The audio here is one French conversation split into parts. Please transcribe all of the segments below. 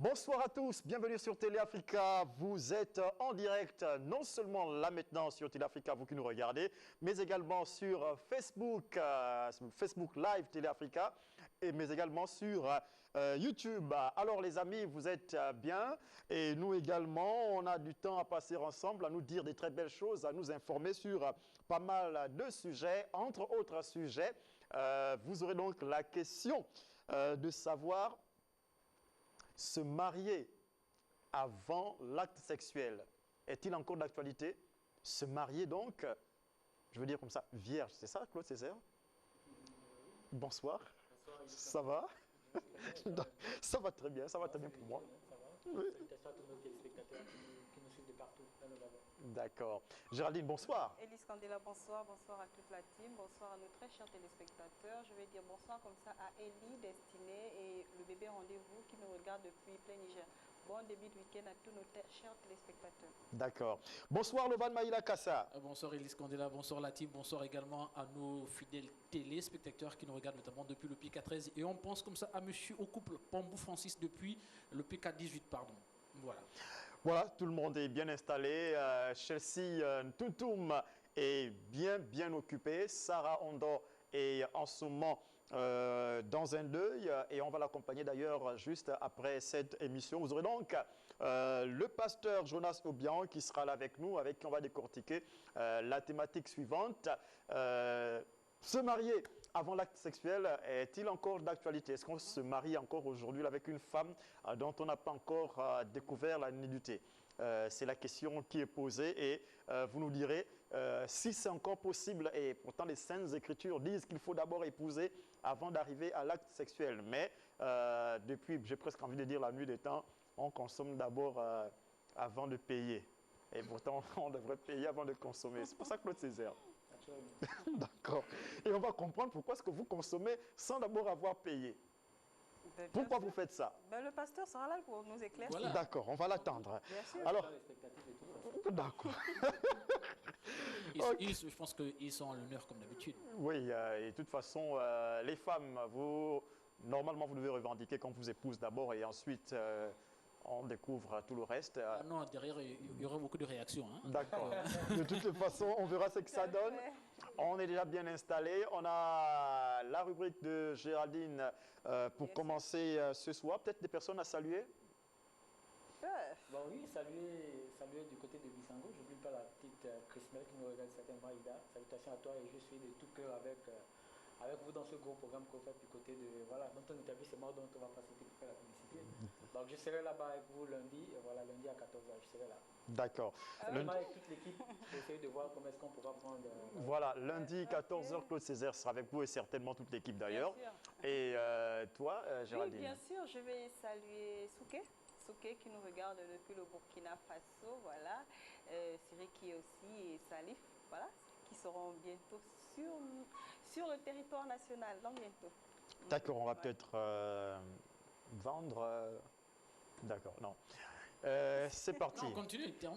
Bonsoir à tous, bienvenue sur Télé Africa. Vous êtes en direct, non seulement là maintenant sur Télé Africa, vous qui nous regardez, mais également sur Facebook, Facebook Live Télé Africa, mais également sur YouTube. Alors les amis, vous êtes bien et nous également, on a du temps à passer ensemble, à nous dire des très belles choses, à nous informer sur pas mal de sujets. Entre autres sujets, vous aurez donc la question de savoir se marier avant l'acte sexuel. Est-il encore d'actualité? Se marier donc, je veux dire comme ça, vierge, c'est ça Claude Césaire? Bonsoir. Bonsoir. Ça va? Ça va très bien, ça va très bien pour moi. Oui. Salutations à tous nos téléspectateurs qui nous suivent de partout dans nos wagons. D'accord. Géraldine, bonsoir. Élise Candela, bonsoir. Bonsoir à toute la team. Bonsoir à nos très chers téléspectateurs. Je vais dire bonsoir comme ça à Elie, Destinée et le bébé rendez-vous qui nous regarde depuis plein Niger. Bon début de week-end à tous nos chers téléspectateurs. D'accord. Bonsoir Loban Maïla Kassa. Bonsoir Élise Candela, bonsoir la team, bonsoir également à nos fidèles téléspectateurs qui nous regardent notamment depuis le PK13. Et on pense comme ça à monsieur au couple Pambou Francis depuis le PK18, pardon. Voilà. Voilà, tout le monde est bien installé. Chelsea Toutoum est bien occupée. Sarah Ondo est en ce moment dans un deuil et on va l'accompagner d'ailleurs juste après cette émission. Vous aurez donc le pasteur Jonas Obian qui sera là avec nous, avec qui on va décortiquer la thématique suivante. Se marier avant l'acte sexuel est-il encore d'actualité? Est-ce qu'on se marie encore aujourd'hui avec une femme dont on n'a pas encore découvert la nudité? C'est la question qui est posée et vous nous direz si c'est encore possible. Et pourtant, les Saintes Écritures disent qu'il faut d'abord épouser avant d'arriver à l'acte sexuel. Mais depuis, j'ai presque envie de dire la nuit des temps, on consomme d'abord avant de payer. Et pourtant, on devrait payer avant de consommer. C'est pour ça que Claude Césaire. D'accord. Et on va comprendre pourquoi est-ce que vous consommez sans d'abord avoir payé. Pourquoi vous faites ça? Le pasteur sera là pour nous éclaircir. Voilà. D'accord, on va l'attendre. Alors, d'accord. Je pense qu'ils sont à l'honneur comme d'habitude. Oui, et de toute façon, les femmes, normalement, vous devez revendiquer qu'on vous épouse d'abord et ensuite, on découvre tout le reste. Ah non, derrière, il y aura beaucoup de réactions. Hein. D'accord. De toute façon, on verra ce que ça donne. On est déjà bien installé. On a la rubrique de Géraldine pour commencer ce soir. Peut-être des personnes à saluer? Bon oui, saluer du côté de Bissango. Je n'oublie pas la petite Christelle qui nous regarde certainement, Ida. Salutations à toi et je suis de tout cœur avec vous dans ce gros programme qu'on fait du côté de, voilà, dans ton établissement dont on va passer pour faire la publicité. Donc je serai là-bas avec vous lundi, voilà, lundi à 14h, je serai là. D'accord. Avec toute l'équipe, essayer de voir comment est-ce qu'on pourra prendre... voilà, lundi 14h, Claude Césaire sera avec vous et certainement toute l'équipe d'ailleurs. Et toi, Géraldine? Oui, bien sûr, je vais saluer Souké qui nous regarde depuis le Burkina Faso, voilà. Cyril qui est aussi et Salif, voilà, qui seront bientôt sur le territoire national, donc bientôt. D'accord, on va peut-être vendre... D'accord, non. C'est parti. Non, continue. Non,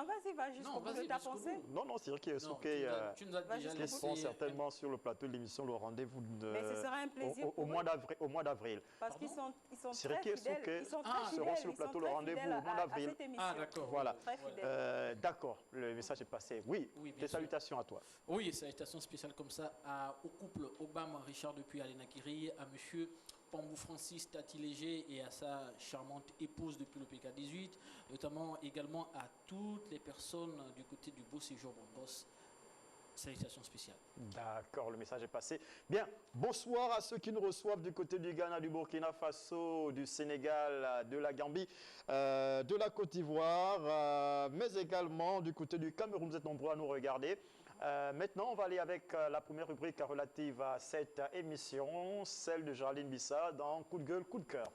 vas-y, va jusqu'au bout de ta pensée. Non, c'est vrai qu'il y a Souké qui sont certainement sur le plateau de l'émission Le Rendez-vous Mais ce sera un plaisir au mois d'avril. Parce qu'ils sont très fidèles. Ils seront sur le plateau Le Rendez-vous au mois d'avril. Ah, d'accord. Voilà. D'accord, le message est passé. Oui, des salutations à toi. Oui, salutations spéciales comme ça au couple Obama Richard depuis Alenakiri, à monsieur Pambou Francis Tati Léger et à sa charmante épouse depuis le PK18, notamment également à toutes les personnes du côté du Beau Séjour Bombos. Salutations spéciales. D'accord, le message est passé. Bien, bonsoir à ceux qui nous reçoivent du côté du Ghana, du Burkina Faso, du Sénégal, de la Gambie, de la Côte d'Ivoire, mais également du côté du Cameroun. Vous êtes nombreux à nous regarder. Maintenant, on va aller avec la première rubrique relative à cette émission, celle de Géraldine Bissa dans Coup de gueule, coup de cœur.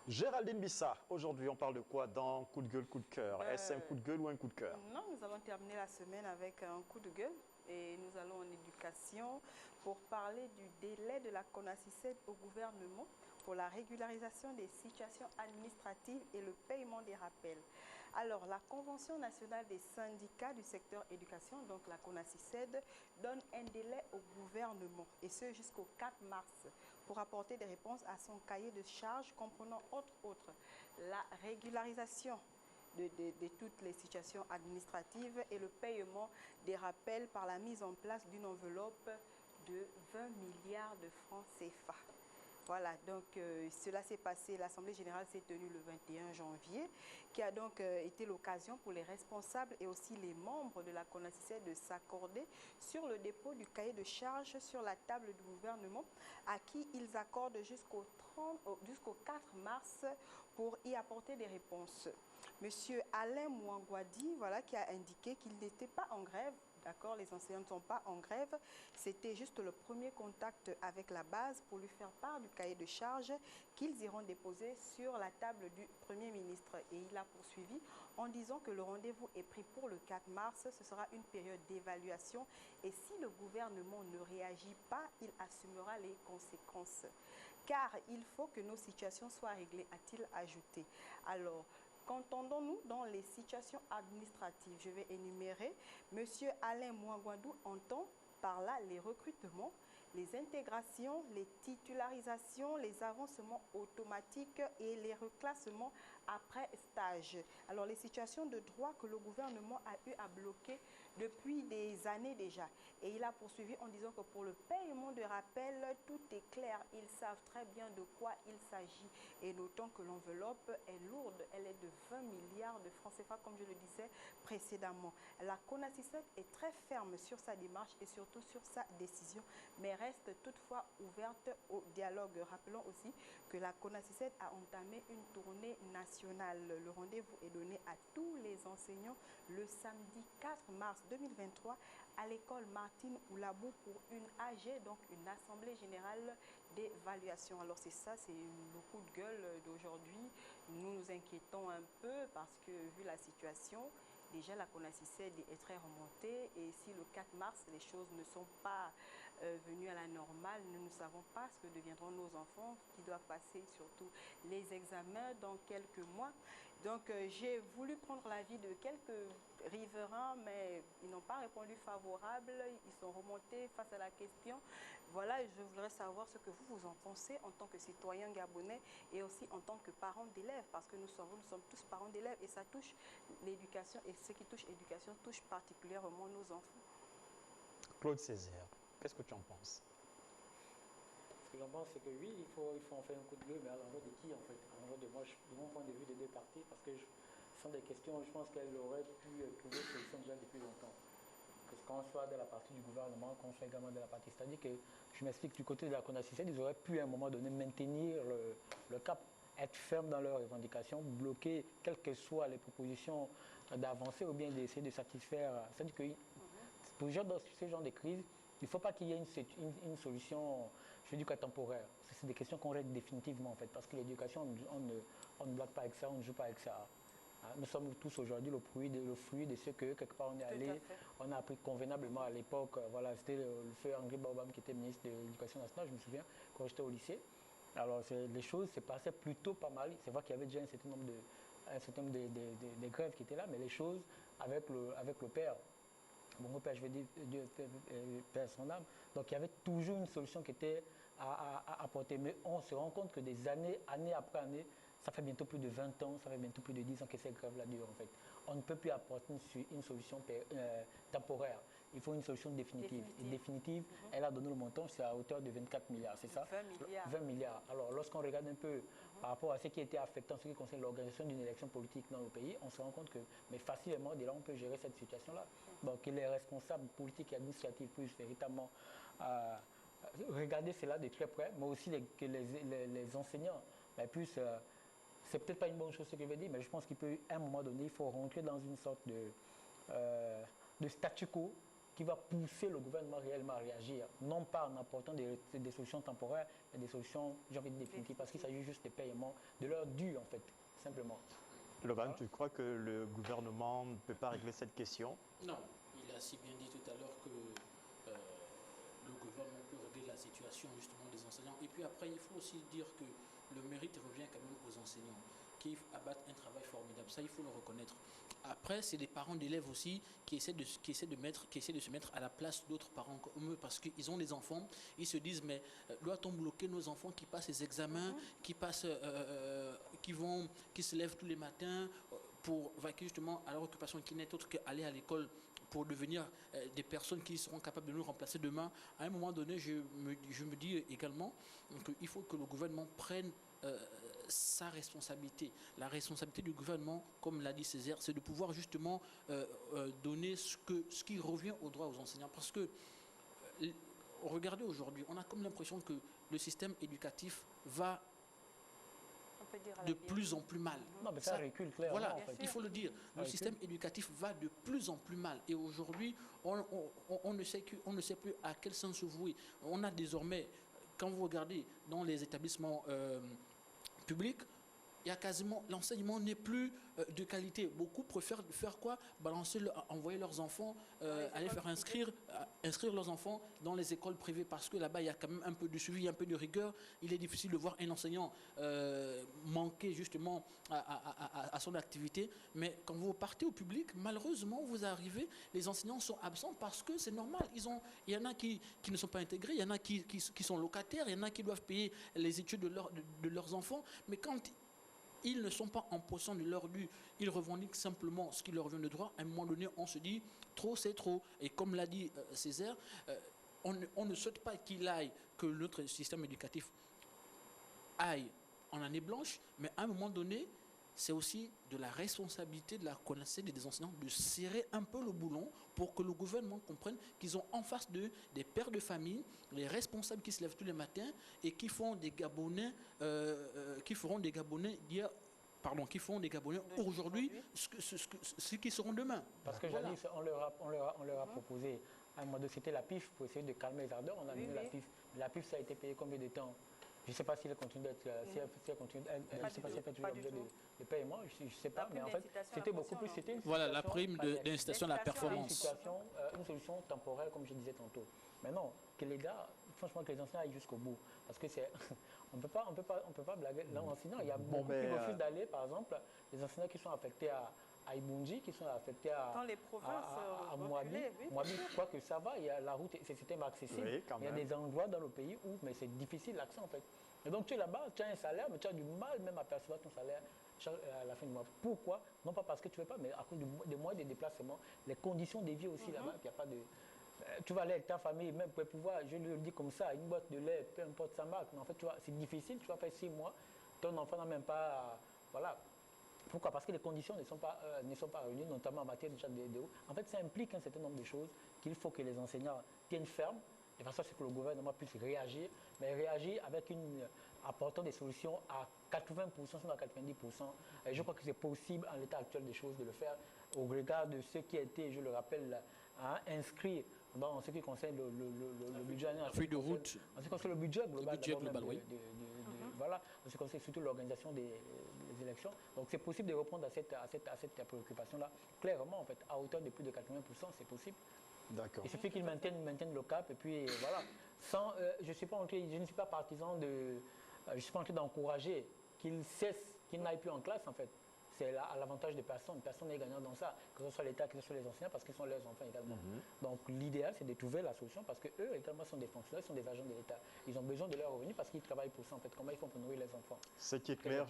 Géraldine Bissa, aujourd'hui on parle de quoi dans Coup de gueule, coup de cœur? Est-ce un coup de gueule ou un coup de cœur? Non, nous allons terminer la semaine avec un coup de gueule et nous allons en éducation pour parler du délai de la CONACYCED au gouvernement pour la régularisation des situations administratives et le paiement des rappels. Alors, la Convention nationale des syndicats du secteur éducation, donc la CONACYSED, donne un délai au gouvernement, et ce jusqu'au 4 mars, pour apporter des réponses à son cahier de charges comprenant entre autres la régularisation de toutes les situations administratives et le paiement des rappels par la mise en place d'une enveloppe de 20 milliards de francs CFA. Voilà, donc cela s'est passé, l'Assemblée générale s'est tenue le 21 janvier, qui a donc été l'occasion pour les responsables et aussi les membres de la CONACYSED de s'accorder sur le dépôt du cahier de charges sur la table du gouvernement, à qui ils accordent jusqu'au 4 mars pour y apporter des réponses. Monsieur Alain Mouangwadi, voilà, qui a indiqué qu'il n'était pas en grève. D'accord, les enseignants ne sont pas en grève. C'était juste le premier contact avec la base pour lui faire part du cahier de charges qu'ils iront déposer sur la table du Premier ministre. Et il a poursuivi en disant que le rendez-vous est pris pour le 4 mars. Ce sera une période d'évaluation. Et si le gouvernement ne réagit pas, il assumera les conséquences. Car il faut que nos situations soient réglées, a-t-il ajouté. Alors, qu'entendons-nous dans les situations administratives? Je vais énumérer. Monsieur Alain Mouangwadou entend par là les recrutements, les intégrations, les titularisations, les avancements automatiques et les reclassements après stage. Alors, les situations de droit que le gouvernement a eu à bloquer depuis des années déjà. Et il a poursuivi en disant que pour le paiement de rappel, tout est clair. Ils savent très bien de quoi il s'agit. Et notons que l'enveloppe est lourde. Elle est de 20 milliards de francs CFA, comme je le disais précédemment. La CONACYSED est très ferme sur sa démarche et surtout sur sa décision, mais reste toutefois ouverte au dialogue. Rappelons aussi que la CONACYSED a entamé une tournée nationale. Le rendez-vous est donné à tous les enseignants le samedi 4 mars 2023 à l'école Martine Oulabou pour une AG, donc une assemblée générale d'évaluation. Alors c'est ça, c'est le coup de gueule d'aujourd'hui. Nous nous inquiétons un peu parce que vu la situation, déjà la CONACYSED est très remontée et si le 4 mars les choses ne sont pas venues à la normale, nous ne savons pas ce que deviendront nos enfants qui doivent passer surtout les examens dans quelques mois. Donc j'ai voulu prendre l'avis de quelques riverains, mais ils n'ont pas répondu favorable, ils sont remontés face à la question. Voilà, je voudrais savoir ce que vous en pensez en tant que citoyen gabonais et aussi en tant que parent d'élèves, parce que nous sommes tous parents d'élèves et ça touche l'éducation, et ce qui touche l'éducation touche particulièrement nos enfants. Claude Césaire, qu'est-ce que tu en penses? Ce que j'en pense, c'est que oui, il faut en faire un coup de gueule, mais à l'endroit de qui en fait? À l'endroit de moi, de mon point de vue des deux parties, parce que ce sont des questions, je pense qu'elles auraient pu trouver solution déjà depuis longtemps. Que qu'on soit de la partie du gouvernement, qu'on soit également de la partie, c'est-à-dire que je m'explique du côté de la CONACYSED, ils auraient pu à un moment donné maintenir le cap, être ferme dans leurs revendications, bloquer quelles que soient les propositions d'avancer ou bien d'essayer de satisfaire. C'est-à-dire que pour dans ce genre de crise, il ne faut pas qu'il y ait une solution, je dis temporaire. C'est des questions qu'on règle définitivement en fait, parce que l'éducation, on ne blague pas avec ça, on ne joue pas avec ça. Nous sommes tous aujourd'hui le fruit de ce que quelque part on est allé, on a appris convenablement à l'époque. Voilà, c'était le feu André Baobam qui était ministre de l'Éducation nationale, je me souviens, quand j'étais au lycée. Alors les choses se passaient plutôt pas mal. C'est vrai qu'il y avait déjà un certain nombre de grèves qui étaient là, mais les choses avec le père, mon père, je vais dire Dieu père son âme. Donc il y avait toujours une solution qui était à apporter. Mais on se rend compte que des années après année, ça fait bientôt plus de 20 ans, ça fait bientôt plus de 10 ans que ces grèves-là durent en fait. On ne peut plus apporter une solution temporaire. Il faut une solution définitive. Et définitive, elle a donné le montant, c'est à hauteur de 24 milliards, c'est ça? 20 milliards. 20 milliards. Alors lorsqu'on regarde un peu par rapport à ce qui était affectant, ce qui concerne l'organisation d'une élection politique dans le pays, on se rend compte que mais facilement, dès là, on peut gérer cette situation-là. Donc que les responsables politiques et administratifs puissent véritablement regarder cela de très près, mais aussi que les enseignants puissent... c'est peut-être pas une bonne chose ce que je vais dire, mais je pense qu'à un moment donné, il faut rentrer dans une sorte de statu quo qui va pousser le gouvernement réellement à réagir, non pas en apportant des solutions temporaires, mais des solutions, j'ai envie de définitives, parce qu'il s'agit juste des paiements de leur dû, en fait, simplement. Lovan, tu crois que le gouvernement ne peut pas régler cette question? Non, il a si bien dit tout à l'heure que le gouvernement peut régler la situation justement des enseignants. Et puis après, il faut aussi dire que le mérite revient quand même aux enseignants qui abattent un travail formidable. Ça, il faut le reconnaître. Après, c'est les parents d'élèves aussi qui essaient de se mettre à la place d'autres parents comme eux parce qu'ils ont des enfants. Ils se disent, mais doit-on bloquer nos enfants qui passent les examens, qui se lèvent tous les matins pour vaquer justement à leur occupation qui n'est autre qu'aller à l'école pour devenir des personnes qui seront capables de nous remplacer demain. À un moment donné, je me dis également qu'il faut que le gouvernement prenne sa responsabilité. La responsabilité du gouvernement, comme l'a dit Césaire, c'est de pouvoir justement donner ce qui revient au droit aux enseignants. Parce que, regardez aujourd'hui, on a comme l'impression que le système éducatif va de plus en plus mal. Non, mais ça recule clairement. Voilà, en fait. il faut le dire. Le système éducatif va de plus en plus mal. Et aujourd'hui, on ne sait plus à quel sens se vouer. On a désormais, quand vous regardez dans les établissements publics, il y a quasiment, l'enseignement n'est plus de qualité. Beaucoup préfèrent faire quoi? Envoyer leurs enfants, aller faire inscrire leurs enfants dans les écoles privées parce que là-bas, il y a quand même un peu de suivi, un peu de rigueur. Il est difficile de voir un enseignant manquer justement à son activité. Mais quand vous partez au public, malheureusement, vous arrivez, les enseignants sont absents parce que c'est normal. Il y en a qui ne sont pas intégrés, il y en a qui sont locataires, il y en a qui doivent payer les études de leurs enfants. Mais quand ils ne sont pas en possession de leur dû, ils revendiquent simplement ce qui leur revient de droit. À un moment donné, on se dit, trop c'est trop. Et comme l'a dit Césaire, on ne souhaite pas qu'il aille, que notre système éducatif aille en année blanche, mais à un moment donné, c'est aussi de la responsabilité de la connaissance des enseignants de serrer un peu le boulon pour que le gouvernement comprenne qu'ils ont en face d'eux des pères de famille, les responsables qui se lèvent tous les matins et qui font des Gabonais, qui feront des Gabonais aujourd'hui ce qu'ils seront demain. Parce que voilà. jadis, on leur a proposé à un moment donné, c'était la PIF pour essayer de calmer les ardeurs. On a mis la PIF. La PIF, ça a été payé combien de temps? Je ne sais pas si elle continue d'être, je ne sais pas si elle fait toujours l'objet de paiement, je ne sais pas, mais en fait, c'était beaucoup plus, c'était une voilà la prime d'incitation à la performance. Une solution temporaire, comme je disais tantôt. Maintenant, que les gars, franchement, que les enseignants aillent jusqu'au bout, parce que c'est, on peut pas blaguer. L'enseignant, il y a beaucoup qui refusent d'aller, par exemple, les enseignants qui sont affectés à Ibunji, qui sont affectés dans les provinces à Moabi. Moabi, je crois que ça va, il y a la route, c'est accessible. Oui, il y a des endroits dans le pays où, mais c'est difficile l'accès en fait. Et donc tu es là-bas, tu as un salaire, mais tu as du mal même à percevoir ton salaire à la fin du mois. Pourquoi? Non pas parce que tu ne veux pas, mais à cause des moyens de déplacement, les conditions de vie aussi là-bas, il n'y a pas de... Tu vas aller avec ta famille, même pour pouvoir, je le dis comme ça, une boîte de lait, peu importe sa marque, mais en fait, tu vois, c'est difficile, tu vas faire 6 mois, ton enfant n'a même pas... Voilà. Pourquoi? Parce que les conditions ne sont pas réunies, notamment en matière déjà de haut. En fait, ça implique un certain nombre de choses qu'il faut que les enseignants tiennent ferme. Et pour ça, c'est que le gouvernement puisse réagir, mais réagir avec apportant des solutions à 80%, sinon à 90%. Et je crois que c'est possible, en l'état actuel des choses, de le faire au regard de ce qui a été, je le rappelle, inscrit en ce qui concerne le budget annuel. La feuille de route. En ce qui concerne le budget global. Oui. Voilà, en ce qui concerne surtout l'organisation des élections. Donc c'est possible de répondre à cette préoccupation-là. Clairement, en fait, à hauteur de plus de 80%, c'est possible. D'accord. Il suffit qu'ils maintiennent le cap et puis voilà. Je ne suis pas partisan je ne suis pas en train d'encourager qu'ils cessent, qu'ils n'aillent plus en classe en fait. C'est à l'avantage des personnes. Personne n'est gagnant dans ça, que ce soit l'État, que ce soit les enseignants, parce qu'ils sont leurs enfants également. Donc l'idéal, c'est de trouver la solution parce qu'eux également sont des fonctionnaires, sont des agents de l'État. Ils ont besoin de leurs revenus parce qu'ils travaillent pour ça en fait. Comment ils font pour nourrir les enfants? Ce qui est clair,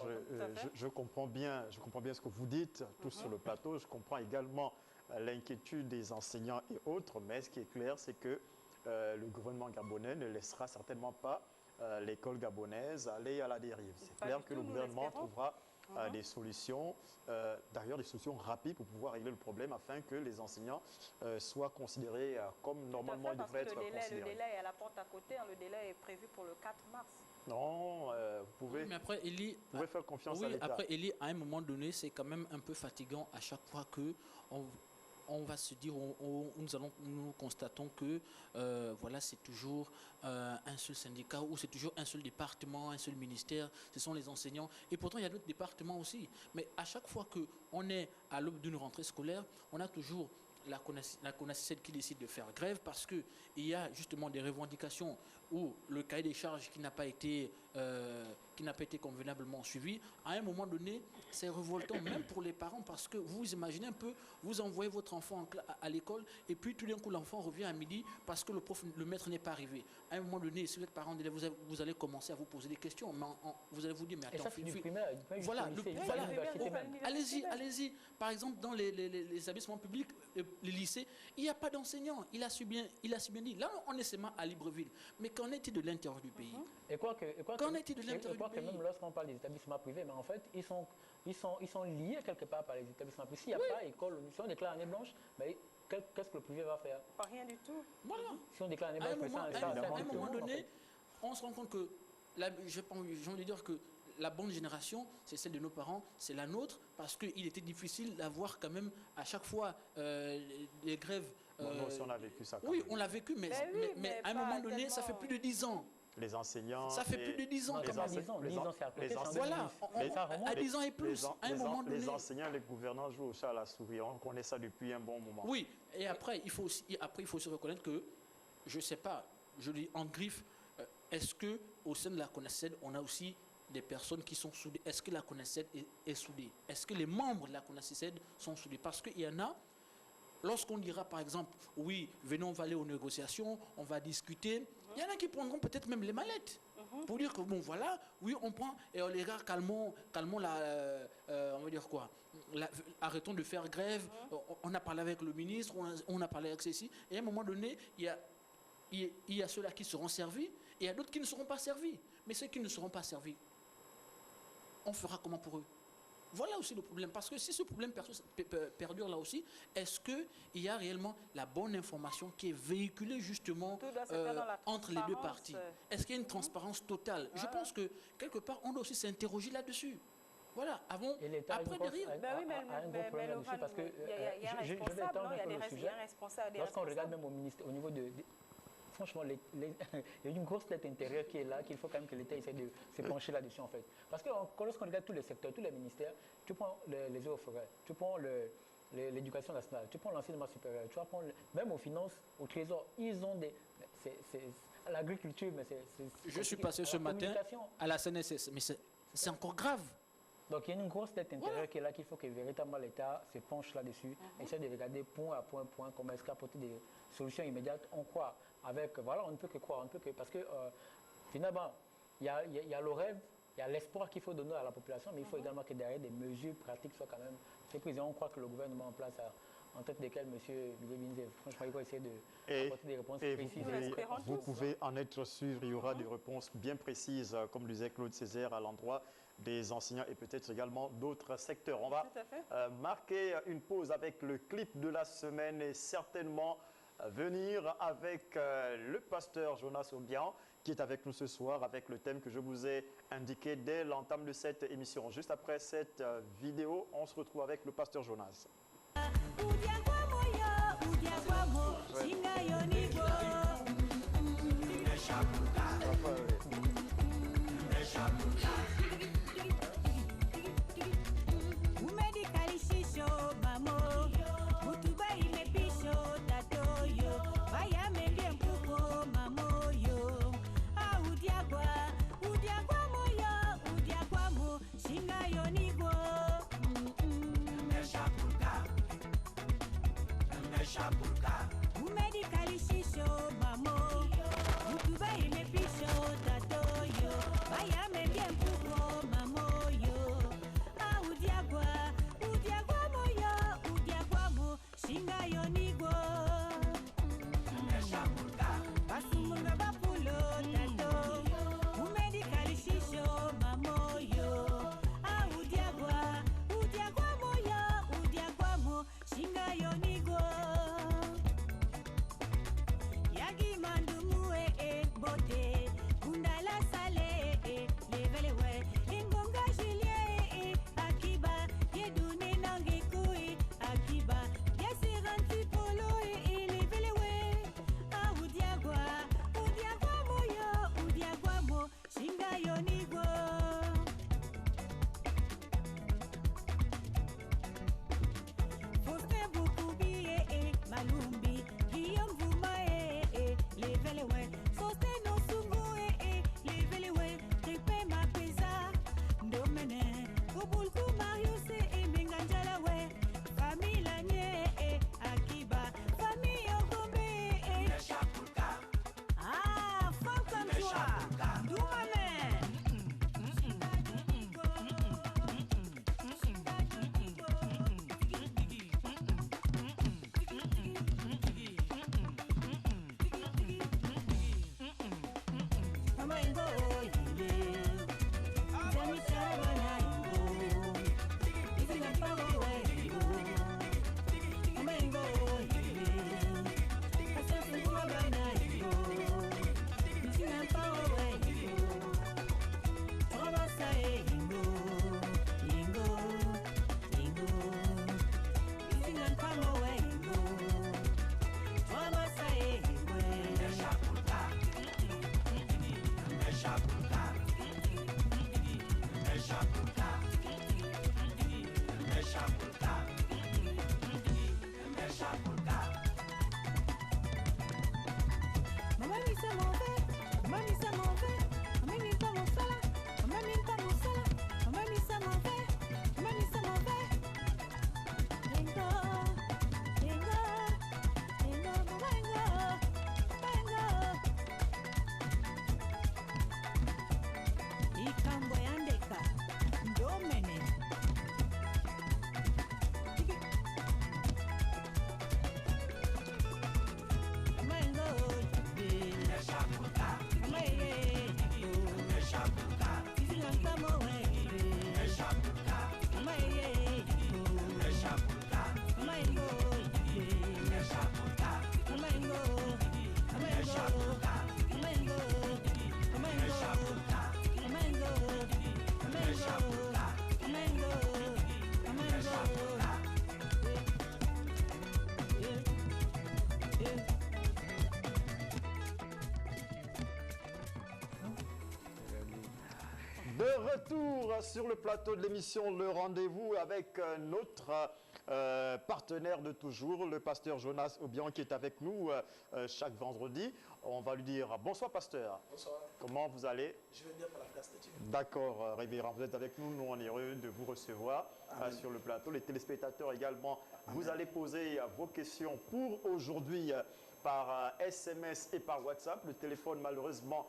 je comprends bien ce que vous dites, tous sur le plateau. Je comprends également l'inquiétude des enseignants et autres, mais ce qui est clair, c'est que le gouvernement gabonais ne laissera certainement pas l'école gabonaise aller à la dérive. C'est clair que le gouvernement trouvera des solutions, d'ailleurs des solutions rapides pour pouvoir régler le problème afin que les enseignants soient considérés comme normalement ils devraient être considérés. Le délai est à la porte à côté, le délai est prévu pour le 4 mars. Non, vous pouvez, mais après, vous pouvez faire confiance à l'État. Après, Élie, à un moment donné, c'est quand même un peu fatigant à chaque fois que on va se dire, nous constatons que voilà, c'est toujours un seul syndicat ou c'est toujours un seul département, un seul ministère, ce sont les enseignants. Et pourtant, il y a d'autres départements aussi. Mais à chaque fois qu'on est à l'aube d'une rentrée scolaire, on a toujours la CONACYCET qui décide de faire grève parce qu'il y a justement des revendications ou le cahier des charges qui n'a pas été qui n'a pas été convenablement suivi, à un moment donné, c'est révoltant, même pour les parents, parce que vous imaginez un peu, vous envoyez votre enfant à l'école, et puis tout d'un coup, l'enfant revient à midi parce que le maître n'est pas arrivé. À un moment donné, si vous êtes parent d'élève, vous allez commencer à vous poser des questions, mais vous allez vous dire, mais attends, et ça, c'est du primaire, voilà, allez-y. allez-y. Par exemple, dans les établissements publics, les lycées, il n'y a pas d'enseignants. Il a si bien dit. Là, on est seulement à Libreville. Mais qu'en est-il de l'intérieur du pays? Qu'en est-il de l'intérieur du pays? Même lorsqu'on parle des établissements privés, mais en fait, ils sont liés quelque part par les établissements privés. S'il n'y a pas école, si on déclare année blanche, ben, qu'est-ce que le privé va faire? Pas rien du tout. Voilà. Si on déclare année À blanche, un moment donné, on se rend compte que, j'ai envie de dire que la bonne génération, c'est celle de nos parents, c'est la nôtre, parce qu'il était difficile d'avoir quand même à chaque fois des grèves. Nous aussi, on a vécu ça. Oui, on l'a vécu, mais à un moment donné, ça fait plus de 10 ans. Les enseignants. Ça fait plus de 10 ans. 10 ans, c'est à côté. Voilà, à 10 ans et plus. À un moment donné. Les enseignants, les gouvernants jouent au chat à la souris. On connaît ça depuis un bon moment. Oui, et après, il faut aussi reconnaître que, je ne sais pas, je dis en griffe, est-ce qu'au sein de la CONACED, on a aussi des personnes qui sont soudées? Est-ce que la CONACED est soudée? Est-ce que les membres de la CONACED sont soudés? Parce qu'il y en a, lorsqu'on dira par exemple, oui, venons, on va aller aux négociations, on va discuter, il y en a qui prendront peut-être même les mallettes pour dire que bon voilà, oui on prend, et les gars calmons la, on va dire quoi, arrêtons de faire grève, on a parlé avec le ministre, on a parlé avec ceci, et à un moment donné, il y a ceux-là qui seront servis, et il y a d'autres qui ne seront pas servis. Mais ceux qui ne seront pas servis, on fera comment pour eux? Voilà aussi le problème. Parce que si ce problème perdure là aussi, est-ce qu'il y a réellement la bonne information qui est véhiculée justement entre les deux parties? Est-ce qu'il y a une transparence totale? Je pense que quelque part, on doit aussi s'interroger là-dessus. Voilà, avant, après derrière. Mais Laurent, parce que il y a un responsable, il y a des responsables. Lorsqu'on regarde même au niveau de... Franchement, il y a une grosse tête intérieure qui est là, qu'il faut quand même que l'État essaie de se pencher là-dessus en fait. Parce que lorsqu'on regarde tous les secteurs, tous les ministères, tu prends les eaux forêts, tu prends l'éducation nationale, tu prends l'enseignement supérieur, tu prends même aux finances, au trésor, ils ont des... l'agriculture, mais c'est... Je suis passé ce matin à la CNSS, mais c'est encore grave. Donc il y a une grosse tête intérieure qui est là, qu'il faut que véritablement l'État se penche là-dessus, essaie de regarder point à point, comment est-ce qu'apporter des solutions immédiates. On croit avec, voilà, on ne peut que croire, parce que finalement, il y a le rêve, il y a l'espoir qu'il faut donner à la population, mais il faut également que derrière des mesures pratiques soient quand même prises. On croit que le gouvernement en place, en tête desquelles M. Billy, franchement, il va essayer d'apporter des réponses précises. Vous pouvez en être sûr, il y aura des réponses bien précises, comme le disait Claude Césaire, à l'endroit des enseignants et peut-être également d'autres secteurs. On va marquer une pause avec le clip de la semaine et certainement venir avec le pasteur Jonas Obian qui est avec nous ce soir avec le thème que je vous ai indiqué dès l'entame de cette émission. Juste après cette vidéo, on se retrouve avec le pasteur Jonas. De retour sur le plateau de l'émission Le Rendez-vous avec notre partenaire de toujours, le pasteur Jonas Obiang, qui est avec nous chaque vendredi. On va lui dire bonsoir pasteur. Bonsoir. Comment vous allez? Je vais bien par la grâce de Dieu. D'accord, révérend, vous êtes avec nous. Nous, on est heureux de vous recevoir sur le plateau. Les téléspectateurs également, vous allez poser vos questions pour aujourd'hui par SMS et par WhatsApp. Le téléphone, malheureusement,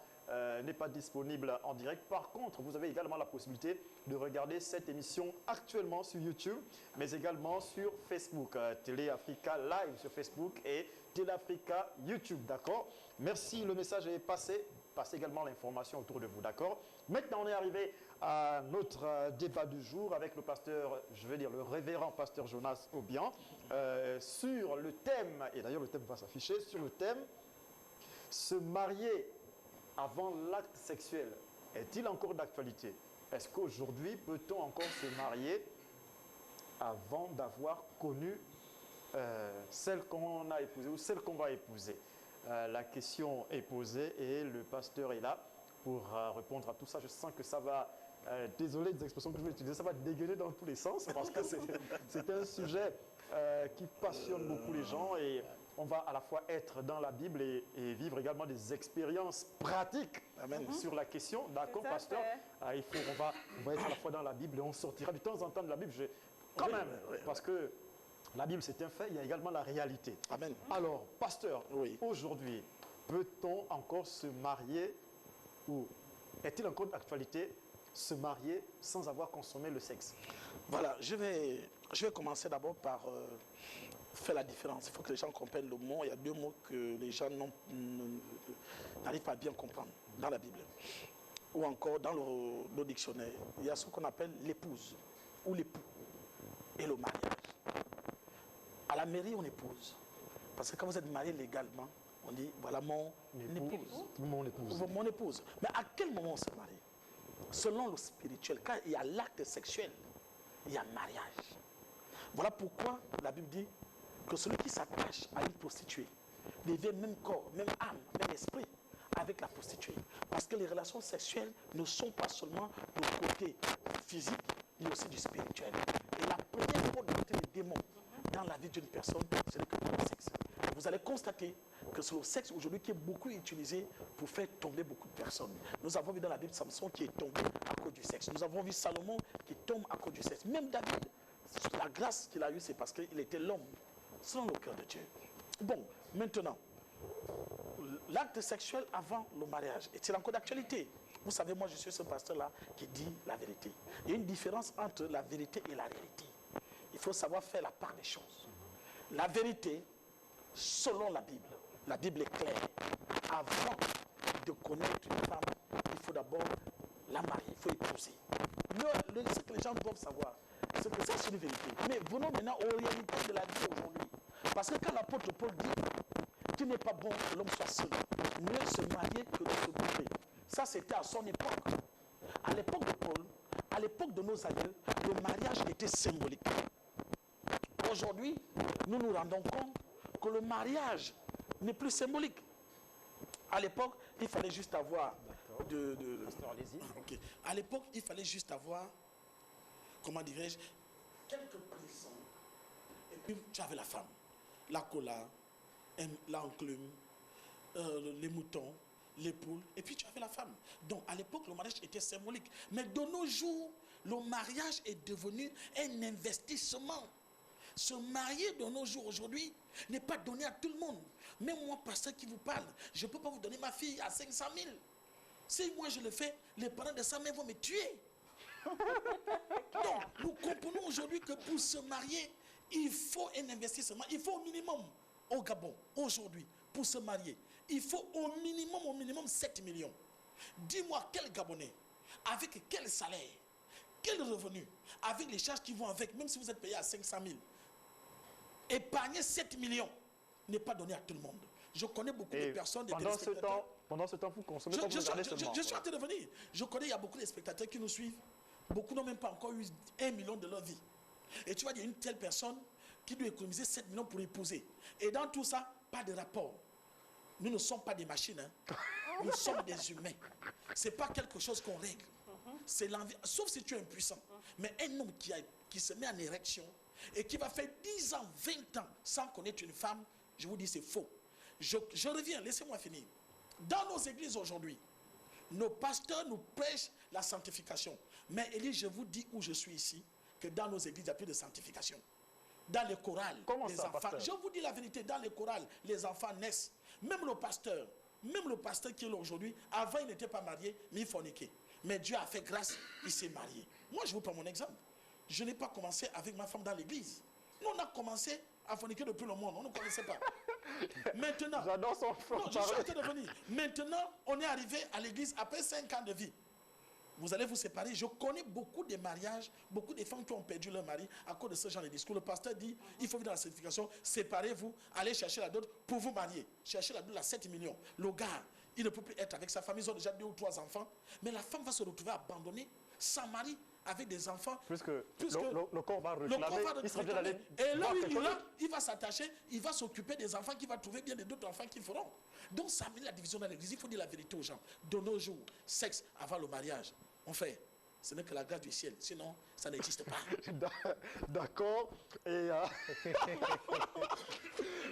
n'est pas disponible en direct. Par contre, vous avez également la possibilité de regarder cette émission actuellement sur YouTube, mais également sur Facebook. Télé Africa Live sur Facebook et Télé Africa YouTube, d'accord? Merci, le message est passé. Passez également l'information autour de vous, d'accord? Maintenant, on est arrivé à notre débat du jour avec le pasteur, je vais dire le révérend pasteur Jonas Obiang, sur le thème, et d'ailleurs le thème va s'afficher, sur le thème « Se marier avant l'acte sexuel est-il encore d'actualité? Est-ce qu'aujourd'hui, peut-on encore se marier avant d'avoir connu celle qu'on a épousée ou celle qu'on va épouser? La question est posée et le pasteur est là pour répondre à tout ça. Je sens que ça va, désolé des expressions que je vais utiliser, ça va dégueuler dans tous les sens parce que c'est un sujet qui passionne beaucoup les gens et on va à la fois être dans la Bible et vivre également des expériences pratiques sur la question. D'accord, pasteur? On va être à la fois dans la Bible et on sortira de temps en temps de la Bible. Parce que la Bible, c'est un fait, il y a également la réalité. Amen. Alors, pasteur, aujourd'hui, peut-on encore se marier ou est-il encore d'actualité se marier sans avoir consommé le sexe? Voilà, je vais commencer d'abord par faire la différence. Il faut que les gens comprennent le mot. Il y a deux mots que les gens n'arrivent pas à bien comprendre dans la Bible. Ou encore dans le dictionnaire. Il y a ce qu'on appelle l'épouse ou l'époux et le mariage. À la mairie, on épouse. Parce que quand vous êtes marié légalement, on dit, voilà mon épouse. Mon épouse. Mais à quel moment on se marie? Selon le spirituel, quand il y a l'acte sexuel, il y a mariage. Voilà pourquoi la Bible dit que celui qui s'attache à une prostituée devient même corps, même âme, même esprit avec la prostituée. Parce que les relations sexuelles ne sont pas seulement du côté physique, mais aussi du spirituel. Et la première fois de monter les démons dans la vie d'une personne, c'est le sexe. Et vous allez constater que c'est le sexe aujourd'hui qui est beaucoup utilisé pour faire tomber beaucoup de personnes. Nous avons vu dans la Bible Samson qui est tombé à cause du sexe. Nous avons vu Salomon qui tombe à cause du sexe. Même David, la grâce qu'il a eue, c'est parce qu'il était l'homme selon le cœur de Dieu. Bon, maintenant, l'acte sexuel avant le mariage est-il encore d'actualité? Vous savez, moi je suis ce pasteur-là qui dit la vérité. Il y a une différence entre la vérité et la réalité. Il faut savoir faire la part des choses. La vérité, selon la Bible est claire. Avant de connaître une femme, d'abord la marier, il faut épouser. Ce que les gens doivent savoir, c'est que ça c'est une vérité. Mais venons maintenant aux réalités de la vie aujourd'hui. Parce que quand l'apôtre Paul dit qu'il n'est pas bon que l'homme soit seul, mieux se marier que de se brûler. Ça c'était à son époque. À l'époque de Paul, à l'époque de nos aïeux, le mariage était symbolique. Aujourd'hui, nous nous rendons compte que le mariage n'est plus symbolique. À l'époque, il fallait juste avoir Okay. À l'époque, il fallait juste avoir, comment dirais-je, quelques prisons. Et puis, tu avais la femme, la cola, l'enclume, les moutons, les poules, et puis tu avais la femme. Donc, à l'époque, le mariage était symbolique. Mais de nos jours, le mariage est devenu un investissement. Se marier de nos jours aujourd'hui n'est pas donné à tout le monde. Même moi, pasteur qui vous parle, je ne peux pas vous donner ma fille à 500 000. Si moi je le fais, les parents de sa mère vont me tuer. Donc, nous comprenons aujourd'hui que pour se marier, il faut un investissement. Il faut au minimum, au Gabon, aujourd'hui, pour se marier, il faut au minimum 7 millions. Dis-moi, quel Gabonais, avec quel salaire, quel revenu, avec les charges qui vont avec, même si vous êtes payé à 500 000, épargner 7 millions n'est pas donné à tout le monde. Je connais beaucoup de personnes, des téléspectateurs. Pendant ce temps, vous consommez comme vous regardez seulement. Je suis en train de venir. Je connais, il y a beaucoup de spectateurs qui nous suivent. Beaucoup n'ont même pas encore eu 1 million de leur vie. Et tu vois, il y a une telle personne qui doit économiser 7 millions pour épouser. Et dans tout ça, pas de rapport. Nous ne sommes pas des machines. Hein. Nous sommes des humains. Ce n'est pas quelque chose qu'on règle. C'est l'envie. Sauf si tu es impuissant. Mais un homme qui se met en érection et qui va faire 10 ans, 20 ans sans connaître une femme, je vous dis, c'est faux. Je reviens, laissez-moi finir. Dans nos églises aujourd'hui, nos pasteurs nous prêchent la sanctification. Mais Élie, je vous dis où je suis ici, que dans nos églises, il n'y a plus de sanctification. Dans les chorales, les enfants, pasteur? Je vous dis la vérité, dans les chorales, les enfants naissent. Même le pasteur qui est là aujourd'hui, avant il n'était pas marié, mais il forniquait. Mais Dieu a fait grâce, il s'est marié. Moi, je vous prends mon exemple. Je n'ai pas commencé avec ma femme dans l'église. Nous, on a commencé à forniquer depuis le monde. On ne connaissait pas. Maintenant, j'adore son front. Non, je suis en train de venir. Maintenant, on est arrivé à l'église après 5 ans de vie. Vous allez vous séparer. Je connais beaucoup de mariages, beaucoup de femmes qui ont perdu leur mari à cause de ce genre de discours. Le pasteur dit, il faut vivre dans la sanctification, séparez-vous, allez chercher la dot pour vous marier. Cherchez la dot à 7 millions. Le gars, il ne peut plus être avec sa famille, ils ont déjà 2 ou 3 enfants. Mais la femme va se retrouver abandonnée, sans mari, avec des enfants. Puisque le corps va réclamer, il sera déjà allé. Et là, il va s'attacher, il va s'occuper des enfants qu'il va trouver bien, des d'autres enfants qu'il feront. Donc ça met la division dans l'église. Il faut dire la vérité aux gens. De nos jours, sexe avant le mariage, on fait. Ce n'est que la grâce du ciel. Sinon, ça n'existe pas. D'accord. Et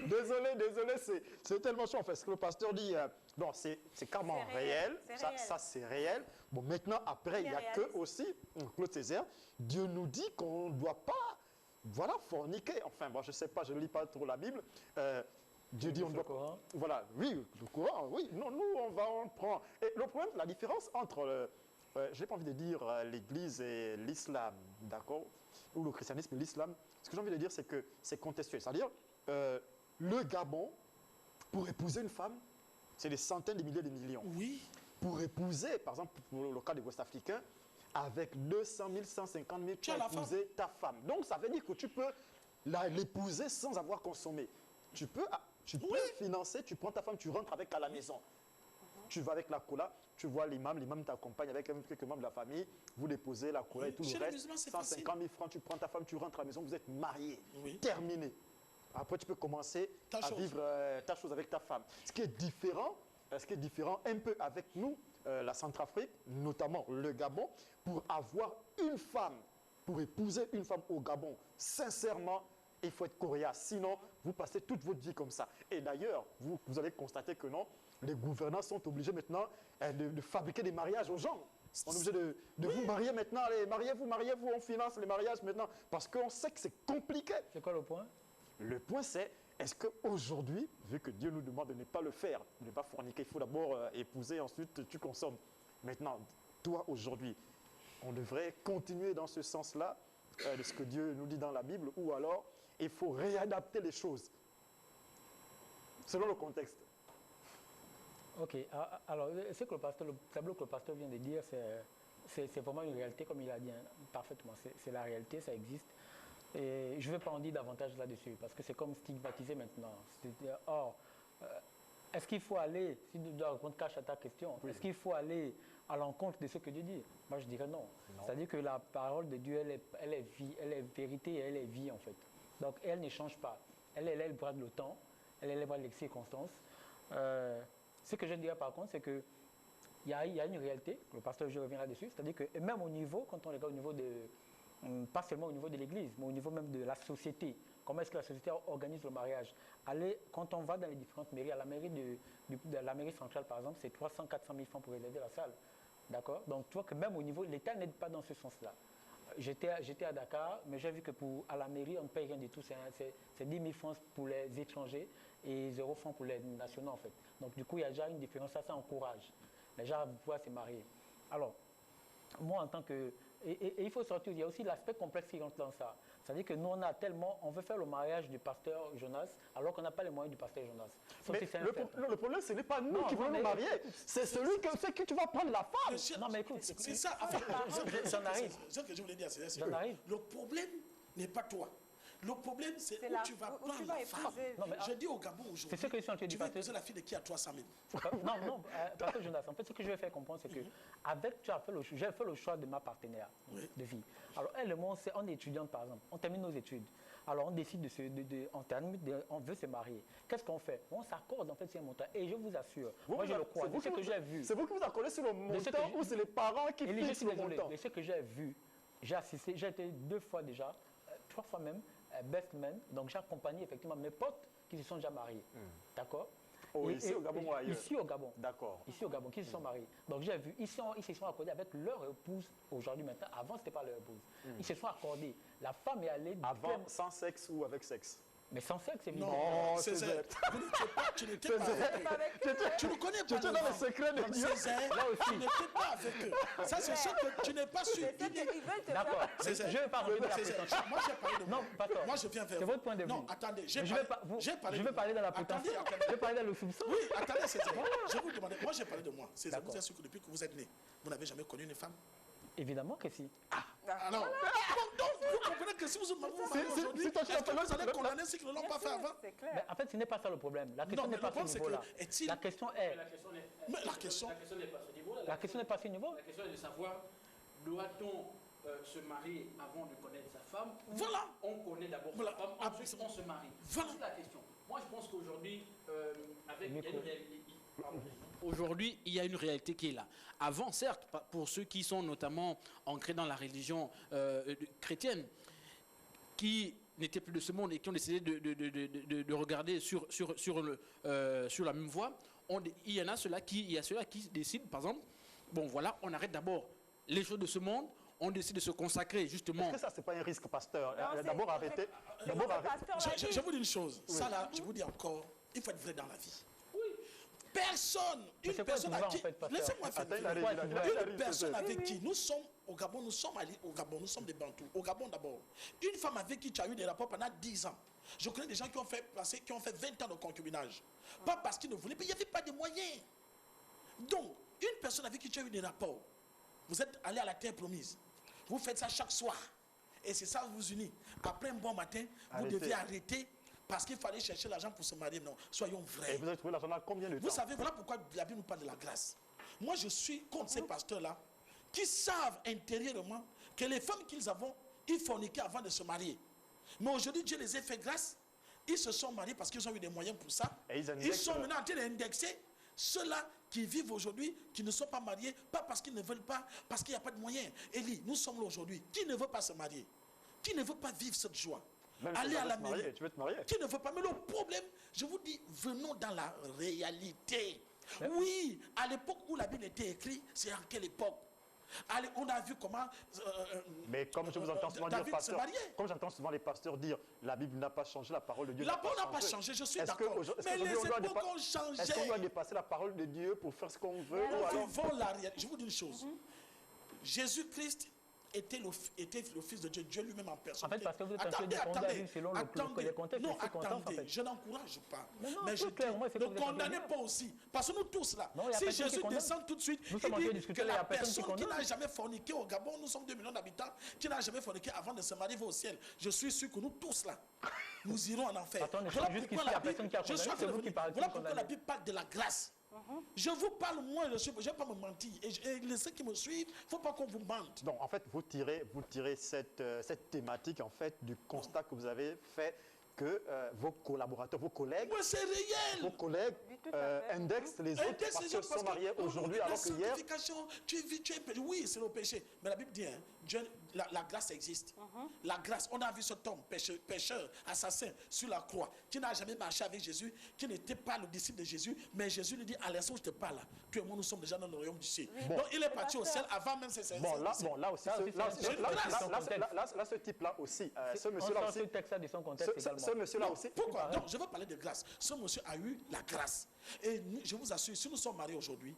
désolé, c'est tellement chaud en fait. Ce que le pasteur dit, non, c'est carrément réel. Ça c'est réel. Bon, maintenant, après, il n'y a que aussi, Claude Césaire, Dieu nous dit qu'on ne doit pas, voilà, forniquer. Enfin, bon, je ne sais pas, je ne lis pas trop la Bible. Dieu dit on doit. Voilà, oui, le courant, oui. Non, nous, on prend. Et le problème, la différence entre. Je n'ai pas envie de dire l'Église et l'islam, d'accord, ou le christianisme et l'islam. Ce que j'ai envie de dire, c'est que c'est contextuel. C'est-à-dire, le Gabon, pour épouser une femme, c'est des centaines de milliers de millions. Oui. Pour épouser, par exemple, pour le cas des Ouest-Africains, avec 200 000, 150 000, tu as épousé ta femme. Donc, ça veut dire que tu peux l'épouser sans avoir consommé. Tu peux financer, tu prends ta femme, tu rentres avec à la maison. Tu vas avec la cola, tu vois l'imam t'accompagne avec quelques membres de la famille, vous déposez la cola et tout le reste, 150 000 francs, tu prends ta femme, tu rentres à la maison, vous êtes mariés, terminé. Après, tu peux commencer à vivre ta chose avec ta femme. Ce qui est différent un peu avec nous, la Centrafrique, notamment le Gabon, pour avoir une femme, pour épouser une femme au Gabon, sincèrement, il faut être coriace. Sinon, vous passez toute votre vie comme ça. Et d'ailleurs, vous allez constater que non, les gouvernants sont obligés maintenant de fabriquer des mariages aux gens. On est obligé de vous marier maintenant. Allez, mariez-vous, on finance les mariages maintenant. Parce qu'on sait que c'est compliqué. C'est quoi le point? Le point, c'est, est-ce qu'aujourd'hui, vu que Dieu nous demande de ne pas le faire, de ne pas forniquer, il faut d'abord épouser, ensuite tu consommes. Maintenant, toi, aujourd'hui, on devrait continuer dans ce sens-là, de ce que Dieu nous dit dans la Bible, ou alors, il faut réadapter les choses, selon le contexte. Ok, alors ce tableau que le pasteur vient de dire, c'est vraiment une réalité, comme il a dit parfaitement. C'est la réalité, ça existe. Et je ne vais pas en dire davantage là-dessus, parce que c'est comme stigmatisé maintenant. Or, est-ce qu'il faut aller, si tu dois répondre cash à ta question, est-ce qu'il faut aller à l'encontre de ce que Dieu dit? Moi, je dirais non. C'est-à-dire que la parole de Dieu, elle est vie, elle est vérité et elle est vie, en fait. Donc, elle ne change pas. Elle est le bras de le temps, elle est le bras des circonstances. Ce que je dirais par contre, c'est qu'il y a une réalité, le pasteur, je reviens là-dessus, c'est-à-dire que même au niveau, quand on regarde au niveau pas seulement au niveau de l'Église, mais au niveau même de la société, comment est-ce que la société organise le mariage? Quand on va dans les différentes mairies, à la mairie de la mairie centrale, par exemple, c'est 300 400 000 francs pour réserver la salle. D'accord? Donc, tu vois que même au niveau, l'État n'aide pas dans ce sens-là. J'étais à Dakar, mais j'ai vu que à la mairie, on ne paye rien du tout. C'est 10 000 francs pour les étrangers et 0 francs pour les nationaux, en fait. Donc, du coup, il y a déjà une différence. Ça encourage les gens à pouvoir se marier. Alors, moi, en tant que... Et il faut sortir, il y a aussi l'aspect complexe qui rentre dans ça. C'est-à-dire que nous, on veut faire le mariage du pasteur Jonas, alors qu'on n'a pas les moyens du pasteur Jonas. Mais le problème, ce n'est pas nous qui voulons nous marier, c'est celui que tu vas prendre la femme. Monsieur, non, mais écoute, c'est ça. J'en arrive. Ce que je voulais dire, c'est J'en arrive. le problème n'est pas toi. Le problème, c'est où tu vas prendre la femme. Je dis au Gabon aujourd'hui, c'est ce que je suis en train de tu dire. vas épouser la fille de qui à 300 000. Non, pasteur Jonas, en fait, ce que je vais faire comprendre, c'est que j'ai fait le choix de ma partenaire de vie. Alors, elle et moi, on est étudiante, par exemple. On termine nos études. Alors, on décide on veut se marier. Qu'est-ce qu'on fait? On s'accorde, en fait, sur un montant. Et je vous assure, moi, je le crois. C'est ce que j'ai vu. C'est vous qui vous accordez sur le montant ou c'est les parents qui fixent le montant? Mais ce que j'ai vu, j'ai assisté, j'ai été 2 fois déjà, 3 fois même, best man. Donc, j'ai accompagné effectivement mes potes qui se sont déjà mariés. D'accord? Ici au Gabon ou ailleurs? Ici au Gabon. D'accord. Ici au Gabon, qui se sont mariés. Donc j'ai vu, ils se sont accordés avec leur épouse aujourd'hui maintenant. Avant, ce n'était pas leur épouse. Ils se sont accordés. La femme est allée... Avant, sans sexe ou avec sexe? Mais sans sexe, évidemment. Non, c'est tu n'étais pas avec eux. Tu ne connais pas. Tu étais dans le secret de Dieu. Là aussi. Tu n'étais pas avec eux. Ça, c'est ce que tu n'es pas sûr. D'accord. Je ne vais pas revenir dans la prétention. Moi, j'ai parlé de moi. Non, pasteur. Moi, je viens vers vous. C'est votre point de vue. Non, attendez. Je vais parler dans la prétention. Je vais parler dans le soupçon. Oui, attendez, c'est bon. Je vous demande. Moi, j'ai parlé de moi. C'est vous êtes sûr que depuis que vous êtes né, vous n'avez jamais connu une femme? Évidemment que si. Alors, donc, vous comprenez que si vous vous mariez aujourd'hui, est-ce que vous allez condamner ceux qui ne l'ont pas fait avant? Mais en fait, ce n'est pas ça le problème. La question n'est pas à ce niveau-là. La question est... Mais la question n'est pas à ce niveau-là. La question n'est pas à ce niveau. La question est de savoir, doit-on se marier avant de connaître sa femme? Voilà. On connaît d'abord sa femme, ensuite on se marie. Voilà. C'est la question. Moi, je pense qu'aujourd'hui, aujourd'hui, il y a une réalité qui est là. Avant, certes, pour ceux qui sont notamment ancrés dans la religion chrétienne, qui n'étaient plus de ce monde et qui ont décidé de regarder sur la même voie, il y a ceux-là qui décident, par exemple, bon voilà, on arrête d'abord les choses de ce monde, on décide de se consacrer justement. Est-ce que ça, c'est pas un risque, pasteur? D'abord arrêter. Je vous dis une chose. Ça là, je vous dis encore, il faut être vrai dans la vie. Personne, une personne avec qui, laissez-moi finir, une personne avec qui nous sommes au Gabon, nous sommes des Bantous. Au Gabon d'abord, une femme avec qui tu as eu des rapports pendant 10 ans. Je connais des gens qui ont fait 20 ans de concubinage. Pas parce qu'ils ne voulaient pas, il n'y avait pas de moyens. Donc, une personne avec qui tu as eu des rapports, vous êtes allé à la terre promise, vous faites ça chaque soir, et c'est ça vous unit. Après un bon matin, vous devez arrêter. Parce qu'il fallait chercher l'argent pour se marier. Non, soyons vrais. Et vous avez trouvé l'argent dans combien de temps? Vous savez, voilà pourquoi la Bible nous parle de la grâce. Moi, je suis contre ces pasteurs-là qui savent intérieurement que les femmes qu'ils ont, ils forniquaient avant de se marier. Mais aujourd'hui, Dieu les a fait grâce. Ils se sont mariés parce qu'ils ont eu des moyens pour ça. Et ils sont maintenant en train d'indexer ceux-là qui vivent aujourd'hui, qui ne sont pas mariés, pas parce qu'ils ne veulent pas, parce qu'il n'y a pas de moyens. Élie, nous sommes là aujourd'hui. Qui ne veut pas se marier? Qui ne veut pas vivre cette joie? Même aller à la mairie. Tu veux te marier? Qui ne veut pas? Mais le problème, je vous dis, venons dans la réalité. Oui, à l'époque où la Bible était écrite, c'est en quelle époque? Allez, on a vu comment... mais comme je vous entends souvent dire, pasteur, comme j'entends souvent les pasteurs dire, la Bible n'a pas changé, la parole de Dieu n'a pas changé. La parole n'a pas changé, je suis d'accord. Mais les époques ont changé. Est-ce qu'on doit dépasser la parole de Dieu pour faire ce qu'on veut? Vivons la réalité. Je vous dis une chose. Jésus-Christ était le Fils de Dieu, Dieu lui-même en personne. En fait, parce que vous êtes en train de condamner selon le contexte non, et les circonstances, en fait. je n'encourage pas. Mais je dis, ne condamnez pas aussi. Parce que nous tous là, si Jésus descend tout de suite, il dit que la personne qui n'a jamais forniqué au Gabon, nous sommes 2 millions d'habitants, qui n'a jamais forniqué avant de se marier va au ciel. Je suis sûr que nous tous là, nous irons en enfer. Attendez, voilà jusqu'ici, la personne qui a condamné, c'est vous qui parlez. Voilà pourquoi la Bible parle de la grâce. Je vous parle, moi, je ne vais pas me mentir. Et ceux qui me suivent, il ne faut pas qu'on vous mente. Donc, en fait, vous tirez cette thématique, en fait, du constat que vous avez fait que vos collaborateurs, vos collègues, ouais, c'est réel. Vos collègues indexent les autres parce qu'ils sont mariés aujourd'hui, alors que hier... Oui, c'est le péché. Mais la Bible dit, hein, Dieu, la grâce existe. La grâce, on a vu cet homme, pécheur, assassin, sur la croix, qui n'a jamais marché avec Jésus, qui n'était pas le disciple de Jésus, mais Jésus lui dit, à l'instant où je te parle, toi et moi, nous sommes déjà dans le royaume du ciel. Bon. Donc, il est parti au ciel avant même ses services. Là aussi, ce type-là aussi, ce monsieur-là aussi... Ce monsieur-là aussi. Pourquoi? Donc, je veux parler de grâce. Ce monsieur a eu la grâce. Et je vous assure, si nous sommes mariés aujourd'hui,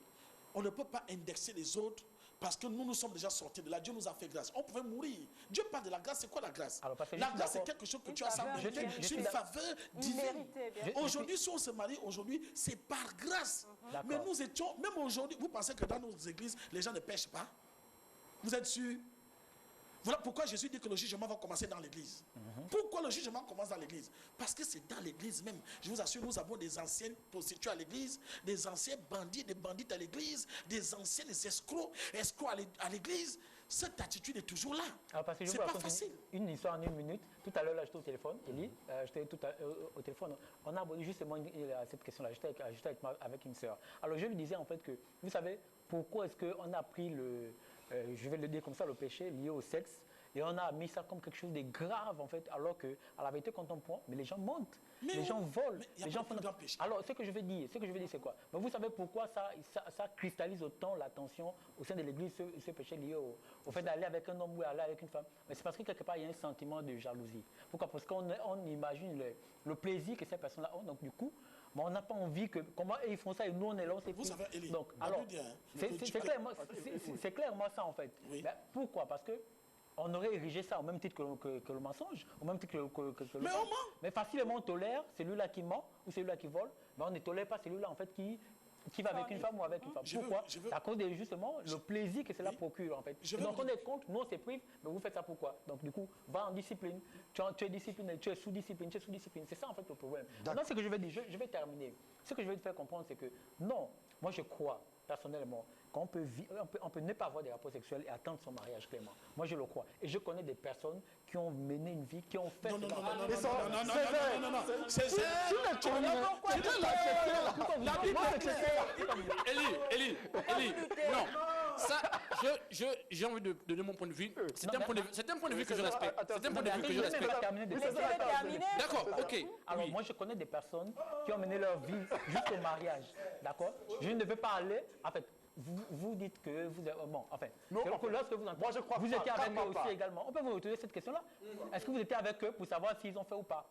on ne peut pas indexer les autres parce que nous sommes déjà sortis de là. Dieu nous a fait grâce. On pouvait mourir. Dieu parle de la grâce. C'est quoi la grâce? La grâce, c'est quelque chose que tu as sans mériter. C'est une faveur divine. Aujourd'hui, si on se marie aujourd'hui, c'est par grâce. Mais nous étions, même aujourd'hui, vous pensez que dans nos églises, les gens ne pêchent pas? Vous êtes sûrs? Voilà pourquoi Jésus dit que le jugement va commencer dans l'église. Pourquoi le jugement commence dans l'église? Parce que c'est dans l'église même. Je vous assure, nous avons des anciennes prostituées à l'église, des anciens bandits, des bandites à l'église, des anciens escrocs à l'église. Cette attitude est toujours là. C'est pas facile. Une histoire en 1 minute. Tout à l'heure, là, j'étais au téléphone. Élie, j'étais au téléphone. On a abordé justement cette question-là. J'étais avec une sœur. Alors, je lui disais en fait que, vous savez, pourquoi est-ce qu'on a pris je vais le dire comme ça, le péché lié au sexe, et on a mis ça comme quelque chose de grave en fait, alors que à la vérité quand on prend, mais les gens mentent, les gens volent, les gens font. Alors ce que je veux dire, c'est quoi? Mais vous savez pourquoi ça cristallise autant l'attention au sein de l'Église, ce péché lié au fait d'aller avec un homme ou aller avec une femme? Mais c'est parce que quelque part il y a un sentiment de jalousie. Pourquoi? Parce qu'on imagine le plaisir que ces personnes-là ont, donc du coup. Mais on n'a pas envie que... Comment ils font ça et nous on est là, on Vous savez, Élie, donc, alors, c'est clairement ça en fait. Oui. Mais pourquoi? Parce que on aurait érigé ça au même titre que le mensonge, au même titre que le mais on ment. Mais facilement on tolère celui-là qui ment ou celui-là qui vole, mais on ne tolère pas celui-là en fait qui va avec une femme ou avec une femme. Pourquoi? À cause de justement le plaisir que cela procure en fait. Donc on est contre, nous on se prive, mais vous faites ça pourquoi? Donc du coup, va en discipline, tu es discipliné, tu es sous discipline, C'est ça en fait le problème. Maintenant ce que je vais dire, je vais terminer. Ce que je vais te faire comprendre c'est que non, moi je crois personnellement qu'on peut ne pas avoir des rapports sexuels et attendre son mariage clairement. Moi je le crois. Et je connais des personnes qui ont mené une vie, qui ont fait... Non. C'est ça. La Bible Élie, non. Ça, j'ai envie de donner mon point de vue. C'est un point de vue que je respecte. D'accord, ok. Alors moi je connais des personnes qui ont mené leur vie jusqu'au mariage. D'accord? Je ne vais pas aller... En fait, vous dites que vous êtes... Bon, enfin, lorsque vous étiez avec eux aussi également. On peut vous retourner cette question-là? Est-ce que vous étiez avec eux pour savoir s'ils ont fait ou pas?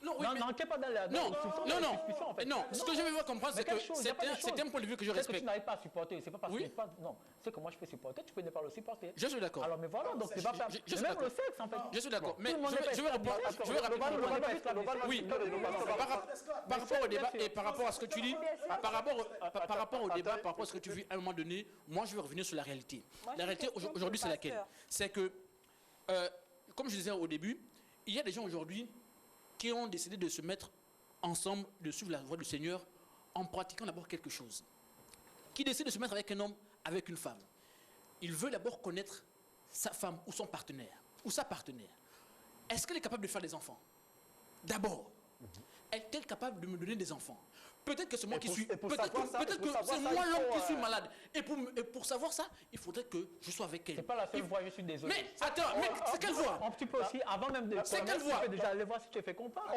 Non, oui, n'entrez pas dans la discussion en fait. Non, ce que je veux comprendre, c'est que c'est un point de vue que je respecte. C'est que tu n'arrives pas à supporter, c'est pas parce que non, c'est que moi je peux supporter, tu peux ne pas le supporter. Je suis d'accord. Alors mais voilà, donc tu vas faire même le sexe en fait. Je suis d'accord, mais je vais répondre. Oui, par rapport au débat et par rapport à ce que tu dis, par rapport au débat, par rapport à ce que tu vis à un moment donné, moi je vais revenir sur la réalité. La réalité aujourd'hui c'est laquelle? C'est que, comme je disais au début, il y a des gens aujourd'hui qui ont décidé de se mettre ensemble, de suivre la voie du Seigneur en pratiquant d'abord quelque chose. Qui décide de se mettre avec un homme, avec une femme. Il veut d'abord connaître sa femme ou son partenaire, ou sa partenaire. Est-ce qu'elle est capable de faire des enfants? D'abord. Est-elle capable de me donner des enfants? Peut-être que c'est moi qui suis... Peut-être que c'est moi l'homme qui suis malade. Et pour savoir ça, il faudrait que je sois avec elle. C'est pas la seule fois, je suis désolé. Mais attends, c'est quelle voix? Tu peux aussi, avant même de... C'est quelle voix? Tu peux déjà aller voir si tu es fait comprendre.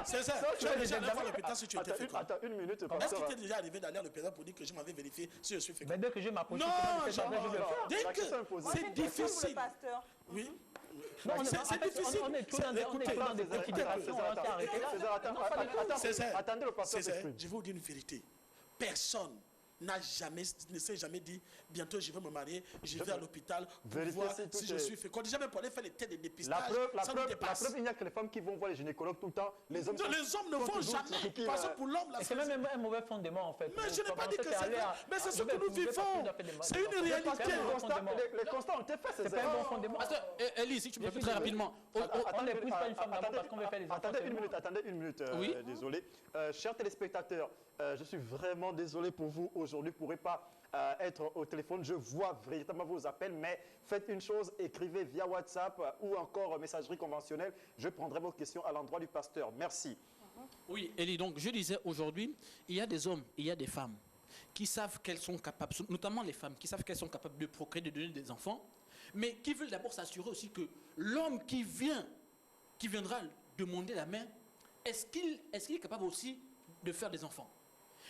C'est ça. Tu as déjà allé voir l'hôpital si tu étais fait comprendre. Attends, 1 minute. Est-ce qu'il t'est déjà arrivé d'aller à l'hôpital pour dire que je m'avais vérifié si je suis fait comprendre? Mais dès que je m'approche, dès que c'est difficile. Oui. C'est difficile. On est tous dans des considérations. Attendez le pasteur s'exprime. Je vais vous dire une vérité. Personne ne s'est jamais dit, bientôt je vais me marier, je vais à l'hôpital pour Vérifier voir si tout si je est- suis fécond. Déjà même pour aller faire les tests de La dépistage, preuve, ça nous dépasse. il n'y a que les femmes qui vont voir les gynécologues tout le temps. Les hommes, Non, les hommes ne vont jamais. Parce que pour l'homme, la C'est même un mauvais fondement en fait. mais je n'ai pas dit que c'est allé vrai. à- Mais c'est ce je vais que nous prouver parce vivons. qu'il a fait des C'est une maladies. réalité. C'est pas un bon fondement. les constats ont été faits, C'est pas un bon fondement. Pasteur, Elie, si tu me Je permets suis très désolé. rapidement. On n'épouse pas une femme d'abord parce qu'on veut faire des enfants. Attendez une minute, Oui. désolé. Chers téléspectateurs, je suis vraiment désolé pour vous aujourd'hui. Vous ne pourrez pas être au téléphone. Je vois véritablement vos appels, mais faites une chose, écrivez via WhatsApp ou encore messagerie conventionnelle. Je prendrai vos questions à l'endroit du pasteur. Merci. Oui, Elie, donc je disais aujourd'hui, il y a des hommes et il y a des femmes qui savent qu'elles sont capables, notamment les femmes, qui savent qu'elles sont capables de procréer, de donner des enfants, mais qui veulent d'abord s'assurer aussi que l'homme qui viendra demander la main, est-ce qu'il est capable aussi de faire des enfants?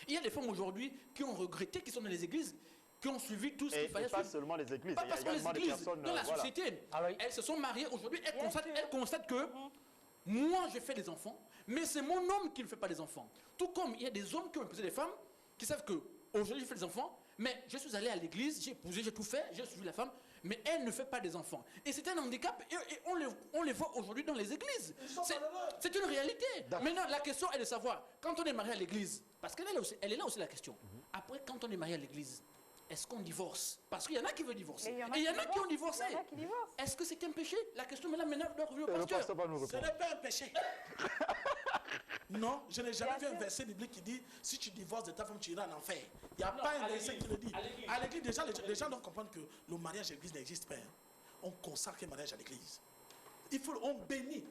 Il y a des femmes aujourd'hui qui ont regretté, qui sont dans les églises, qui ont suivi tout ce qu'il Et fallait pas suivre. seulement les églises, Pas il y a parce que les également des églises, personnes. dans la voilà. société, Ah oui. elles se sont mariées aujourd'hui, elles Bien sûr. constatent que moi je fais des enfants, mais c'est mon homme qui ne fait pas des enfants. Tout comme il y a des hommes qui ont épousé des femmes qui savent que aujourd'hui je fais des enfants, mais je suis allé à l'église, j'ai épousé, j'ai tout fait, j'ai suivi la femme, mais elle ne fait pas des enfants. Et c'est un handicap et on les voit aujourd'hui dans les églises. C'est une réalité. Maintenant, la question est de savoir, quand on est marié à l'église, parce qu'elle est là aussi la question. Après, quand on est marié à l'église, est-ce qu'on divorce? Parce qu'il y en a qui veulent divorcer. Et il y en a qui ont divorcé. Il y en a qui divorcent. Est-ce que c'est un péché? La question maintenant doit revenir au Le pasteur. pasteur va nous Ce répondre. n'est pas un péché. Non, je n'ai jamais Bien vu un sûr. verset biblique qui dit si tu divorces de ta femme, tu iras en enfer. Il n'y a pas un verset qui le dit. À l'église, déjà, les gens doivent comprendre que le mariage à l'église n'existe pas. On consacre le mariage à l'église. On bénit.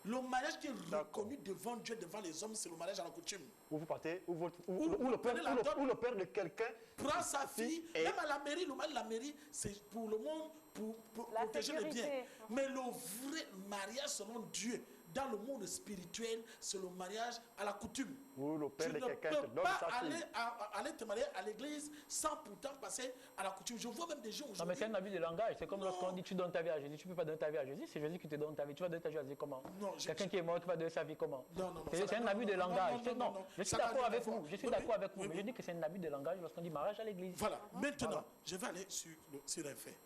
Le mariage qui est reconnu devant Dieu, devant les hommes, c'est le mariage à la coutume. Où vous partez, où Ou le père, prenez la dot. ou le père de quelqu'un Prends sa fille, et- même à la mairie, le mariage de la mairie, c'est pour le monde, pour La protéger les biens. sécurité. Mais le vrai mariage selon Dieu, dans le monde spirituel, c'est le mariage à la coutume. où le Tu père ne de quelqu'un te peux donne pas sa aller, fille. aller te marier à l'église sans pourtant passer à la coutume. Je vois même des gens Non, mais aujourd'hui. c'est un abus de langage. C'est comme Non. lorsqu'on dit tu donnes ta vie à Jésus. Tu ne peux pas donner ta vie à Jésus. C'est Jésus qui te donne ta vie. Tu vas donner ta vie à Jésus comment? Non, Quelqu'un qui est mort, qui va donner sa vie comment? Non, non, non, C'est ça un n'a- abus de non, non, langage. non, non, non. Je suis Ça n'a d'accord rien avec à voir. vous. Je suis Oui, d'accord oui, avec vous. oui, Mais oui. je dis que c'est un abus de langage lorsqu'on dit mariage à l'église. Voilà. Maintenant, Voilà. je vais aller sur un fait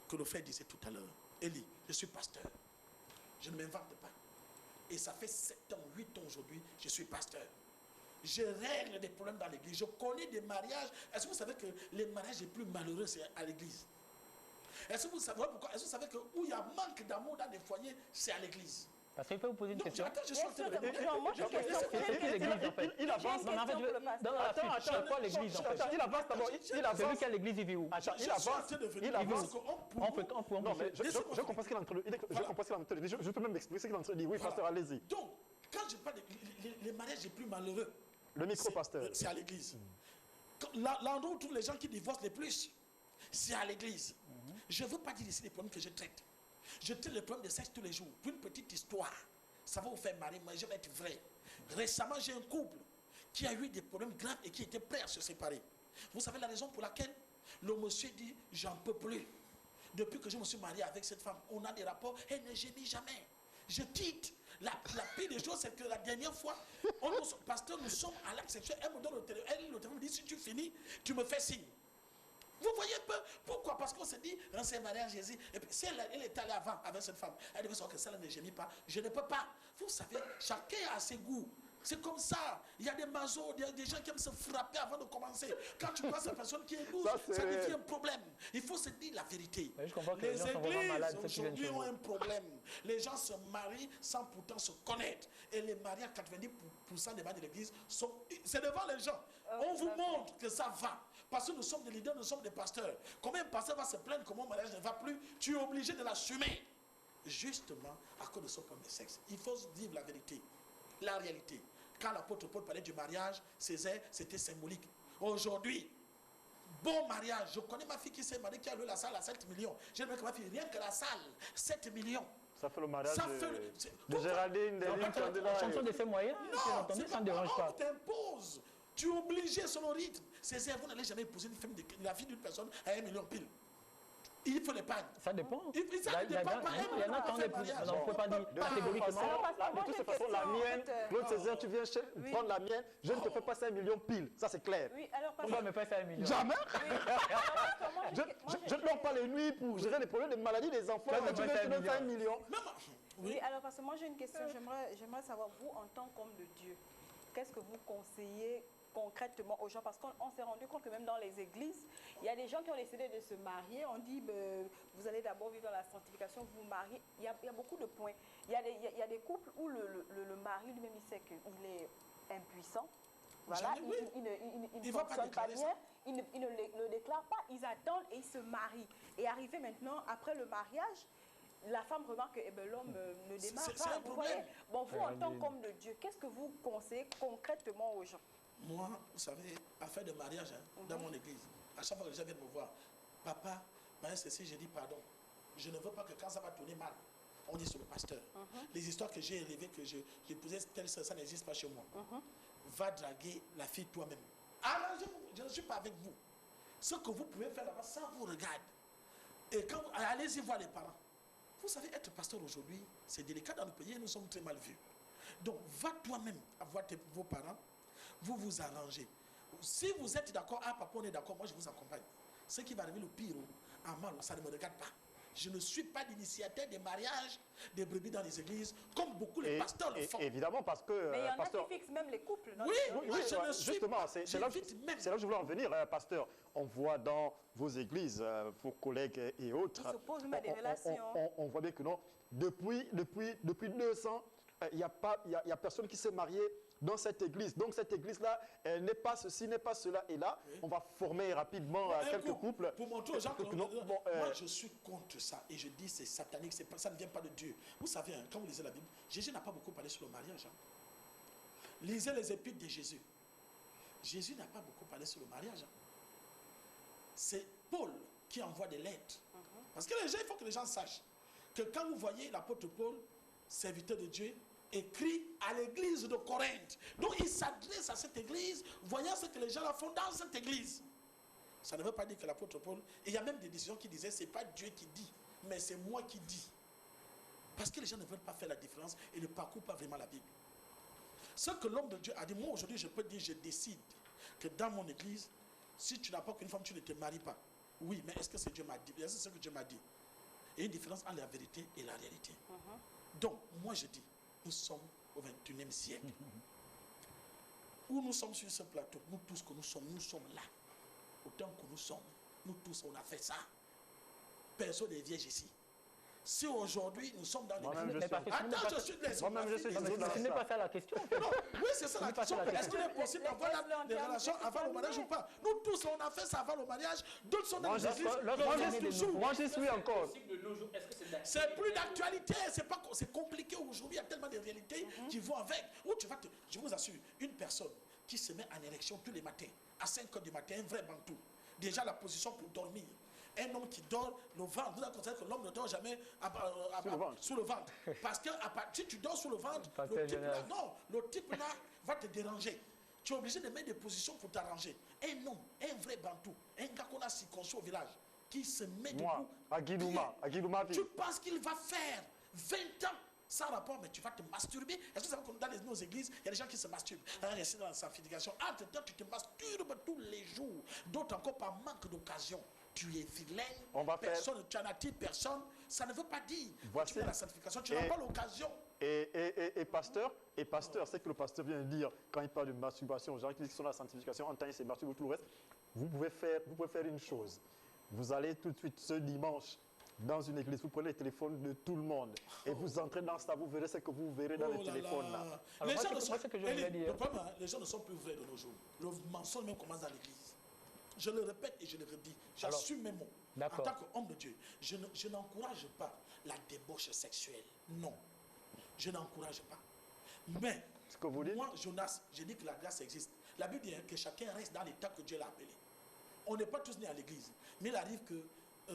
que le frère disait tout à l'heure. Élie, je suis pasteur. Je ne m'invente pas. Et ça fait 7 ans, 8 ans aujourd'hui, je suis pasteur. Je règle des problèmes dans l'église. Je connais des mariages. Est-ce que vous savez que les mariages les plus malheureux, c'est à l'église? Est-ce que vous savez pourquoi? Est-ce que vous savez que où il y a manque d'amour dans les foyers, c'est à l'église? Parce qu'il peut vous poser une Donc, question. attends, je suis en train de Non, moi, j'ai une question. C'est qui l'église en fait? Il avance. Non, mais en fait, je veux- dans la suite, c'est quoi l'église en fait? Attends, il avance d'abord. Il Celui avance. qui a l'église, il vit où? Attends, Je il suis en avance. train de venir Il parce avance. qu'on On peut Non, mais Laissez-moi je comprends ce qu'il est en train de dire. Je Voilà. comprends ce qu'il est en train de dire. Je peux même expliquer ce qu'il est en train de dire. Oui, Voilà. pasteur, allez-y. Donc, quand je parle les mariages les plus malheureux, Le micro, pasteur. c'est à l'église. L'endroit où tous les gens qui divorcent les plus, c'est à l'église. Je ne veux pas dire ici les problèmes que je traite. Je traite les problèmes de sexe tous les jours. Pour une petite histoire, ça va vous faire marrer, mais je vais être vrai. Récemment, j'ai un couple qui a eu des problèmes graves et qui était prêt à se séparer. Vous savez la raison pour laquelle le monsieur dit « j'en peux plus ». Depuis que je me suis marié avec cette femme, on a des rapports, elle ne gémit jamais. Je quitte. La pire des choses, c'est que la dernière fois, pasteur, nous sommes à l'acte sexuel, elle me donne le téléphone, elle me dit, si tu finis, tu me fais signe. Vous voyez un peu pourquoi? Parce qu'on s'est dit, on s'est marié à Jésus. Et puis, si elle est allée avant avec cette femme, elle devait savoir que celle-là ne gémit pas. Je ne peux pas. Vous savez, chacun a ses goûts. C'est comme ça. Il y a des mazos, il y a des gens qui aiment se frapper avant de commencer. Quand tu vois cette personne qui est douce, Ça, c'est ça devient réel. un problème. Il faut se dire la vérité. Mais je comprends que les Les gens sont vraiment malades, églises ceux qui viennent aujourd'hui chez ont vous. un problème. Les gens se marient sans pourtant se connaître. Et les mariés, 90% des mariés de l'église, c'est devant les gens. On vous montre que ça va. Parce que nous sommes des leaders, nous sommes des pasteurs. Combien de pasteurs va se plaindre que mon mariage ne va plus? Tu es obligé de l'assumer. Justement, à cause de ce problème de sexe. Il faut dire la vérité. La réalité. Quand l'apôtre Paul parlait du mariage, Césaire, c'était symbolique. Aujourd'hui, bon mariage. Je connais ma fille qui s'est mariée, qui a loué la salle à 7 millions. J'ai dit que ma fille, rien que la salle, 7 millions. Ça fait le mariage Ça fait le- de Pourquoi? Géraldine, de Lynn La Candela. chanson de ses moyens, Non, bien entendu, c'est ça ne dérange pas. on t'impose. Tu es obligé sur le rythme. Césaire, vous n'allez jamais épouser une femme la fille d'une personne à 1 million pile. Il faut l'épargne. Ça dépend. Ça ne dépend pas. Il y en a qui ont des plus. Alors, on ne peut pas dire catégoriquement. De toute façon, la mienne, Claude Césaire, tu viens prendre la mienne, je ne te fais pas 5 millions pile. Ça, c'est clair. Oui, alors, On va me faire 5 millions. Jamais. Oui, Je ne dors pas les nuits pour gérer les problèmes de maladie des enfants. Ça, Tu veux te donner 5 millions. oui, alors parce que moi j'ai une question, j'aimerais savoir, vous en tant qu'homme de Dieu, qu'est-ce que vous conseillez concrètement aux gens? Parce qu'on s'est rendu compte que même dans les églises, il y a des gens qui ont décidé de se marier. On dit, vous allez d'abord vivre dans la sanctification, vous mariez. Il y a beaucoup de points. Il y a des couples où le mari lui-même, il sait qu'il est impuissant. Voilà, il ne fonctionne pas bien, il ne le déclare pas, ils attendent et ils se marient. Et arrivé maintenant, après le mariage, la femme remarque que l'homme ne démarre pas. Vous voyez, bon, vous en tant qu'homme de Dieu, qu'est-ce que vous conseillez concrètement aux gens? Moi, vous savez, affaire de mariage, dans mon église, à chaque fois que les gens viennent me voir, papa, ceci, j'ai dit pardon. Je ne veux pas que quand ça va tourner mal, on dit sur le pasteur. Les histoires que j'ai élevées, que j'ai épousé telle soeur, ça n'existe pas chez moi. Va draguer la fille toi-même. Arrangez-vous, je ne suis pas avec vous. Ce que vous pouvez faire là-bas, ça vous regarde. Et quand allez-y voir les parents. Vous savez, être pasteur aujourd'hui, c'est délicat dans le pays et nous sommes très mal vus. Donc, va toi-même voir vos parents, vous vous arrangez. Si vous êtes d'accord, papa, on est d'accord, moi je vous accompagne. Ce qui va arriver le pire, en mal, ça ne me regarde pas. Je ne suis pas l'initiateur des mariages des brebis dans les églises, comme beaucoup les pasteurs le font. Évidemment, parce que... Mais il y en a qui fixent même les couples. Oui, je ne suis justement, pas. c'est là que je voulais en venir, pasteur. On voit dans vos églises, vos collègues et autres, ils se posent même des relations. On voit bien que non, depuis 200, il n'y a personne qui s'est marié dans cette église. Donc cette église-là, elle n'est pas ceci, n'est pas cela. Et là, on va former rapidement quelques couples. Pour montrer aux gens que moi, je suis contre ça. Et je dis, c'est satanique, ça ne vient pas de Dieu. Vous savez, quand vous lisez la Bible, Jésus n'a pas beaucoup parlé sur le mariage. Lisez les épîtres de Jésus. Jésus n'a pas beaucoup parlé sur le mariage. C'est Paul qui envoie des lettres. Parce que les gens, il faut que les gens sachent que quand vous voyez l'apôtre Paul, serviteur de Dieu, écrit à l'église de Corinthe. Donc il s'adresse à cette église, voyant ce que les gens font dans cette église. Ça ne veut pas dire que l'apôtre Paul... Et il y a même des décisions qui disaient, c'est pas Dieu qui dit, mais c'est moi qui dis. Parce que les gens ne veulent pas faire la différence et ne parcourent pas vraiment la Bible. Ce que l'homme de Dieu a dit, moi aujourd'hui je peux dire, je décide que dans mon église, si tu n'as pas qu'une femme, tu ne te maries pas. Oui, mais est-ce que c'est Dieu m'a dit? Est-ce que c'est ce que Dieu m'a dit? Il y a une différence entre la vérité et la réalité. Donc, moi je dis, nous sommes au 21e siècle. Où nous sommes sur ce plateau, nous tous que nous sommes là. Autant que nous sommes, nous tous on a fait ça. Personne n'est vierge ici. Si aujourd'hui nous sommes dans les... Attends, je suis désolé. Moi-même, je suis désolé. Ce n'est pas ça la question. Non, oui, c'est ça la question. Est-ce qu'il est possible d'avoir des relations avant le mariage ou pas? Nous tous, on a fait ça avant le mariage. D'autres sont dans les églises. Moi, j'y suis encore. C'est plus d'actualité. C'est compliqué aujourd'hui. Il y a tellement de réalités qui vont avec. Je vous assure, une personne qui se met en érection tous les matins, à 5 h du matin, un vrai bantou. Déjà la position pour dormir. Un homme qui dort le ventre, vous avez constaté que l'homme ne dort jamais sous le ventre. Parce que si tu dors sous le ventre, le type là va te déranger. Tu es obligé de mettre des positions pour t'arranger. Un homme, un vrai bantou, un gars qu'on a circoncis au village, qui se met debout. Aguidouma, tu penses qu'il va faire 20 ans sans rapport, mais tu vas te masturber. Est-ce que vous savez que dans nos églises, il y a des gens qui se masturbent? Rester dans la sanctification. Entre-temps, tu te masturbes tous les jours. D'autres encore par manque d'occasion. Tu es vilain, tu en attires personne. Ça ne veut pas dire que tu es dans la sanctification, tu n'as pas l'occasion. Et pasteur, c'est que le pasteur vient de dire, quand il parle de masturbation aux gens qui sont dans la sanctification, en tant que c'est masturbé tout le reste, vous pouvez faire une chose. Vous allez tout de suite ce dimanche dans une église, vous prenez le téléphone de tout le monde et vous entrez dans ça, vous verrez ce que vous verrez dans le téléphone là. Les gens ne sont plus vrais de nos jours. Le mensonge même commence dans l'église. Je le répète et je le redis. J'assume mes mots. En tant qu'homme de Dieu, je n'encourage pas la débauche sexuelle. Non. Je n'encourage pas. Mais, ce que vous dites? Moi, Jonas, je dis que la grâce existe. La Bible dit que chacun reste dans l'état que Dieu l'a appelé. On n'est pas tous nés à l'église. Mais il arrive que,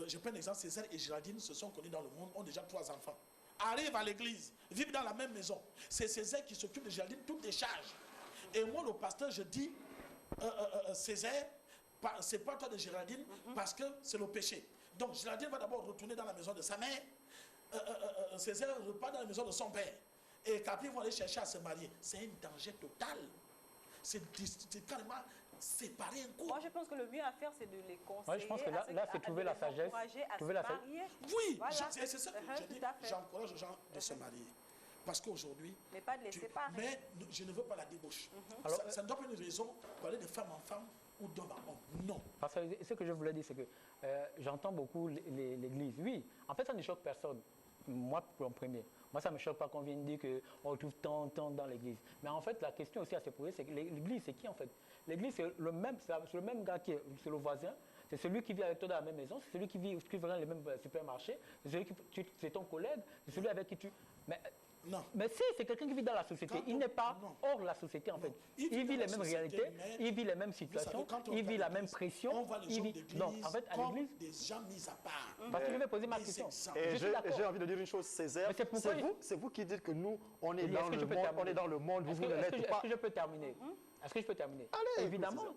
je prends l'exemple, Césaire et Géraldine se sont connus dans le monde, ont déjà 3 enfants. Arrivent à l'église, vivent dans la même maison. C'est Césaire qui s'occupe de Géraldine, toutes les charges. Et moi, le pasteur, je dis, Césaire, c'est pas toi de Géraldine, parce que c'est le péché. Donc Géraldine va d'abord retourner dans la maison de sa mère, Césaire repart dans la maison de son père. Et qu'après ils vont aller chercher à se marier. C'est un danger total. C'est carrément séparer un couple. Moi, je pense que le mieux à faire, c'est de les conseiller. Ouais, je pense que là, c'est trouver la sagesse. Trouver la sagesse. Oui, voilà. c'est ça que je dis. J'encourage les gens de se marier. Parce qu'aujourd'hui, mais pas de les séparer. Mais je ne veux pas la débauche. Alors, ça ne doit pas être une raison pour aller de femme en femme ou d'homme à homme. Non. Parce que ce que je voulais dire, c'est que j'entends beaucoup l'Église. Oui, en fait, ça ne choque personne. Moi, en premier. Moi, ça ne me choque pas qu'on vienne dire qu'on retrouve tant dans l'Église. Mais en fait, la question aussi à se poser, c'est que l'Église, c'est qui en fait? L'Église, c'est le même gars qui est le voisin. C'est celui qui vit avec toi dans la même maison. C'est celui qui vit dans les mêmes supermarchés. C'est celui c'est ton collègue. C'est celui avec qui tu... Non. Mais si, c'est quelqu'un qui vit dans la société. Il n'est pas hors la société, en fait. Il vit les mêmes réalités, il vit les mêmes situations, il vit la même pression. On voit les gens d'église donc, en fait, à l'église, des gens mis à part. Parce que je vais poser ma question. Et j'ai envie de dire une chose, Césaire. C'est vous qui dites que nous, on est dans le monde, vous voulez l'être pas. Est-ce que je peux terminer? Est-ce que je peux terminer? Allez, évidemment,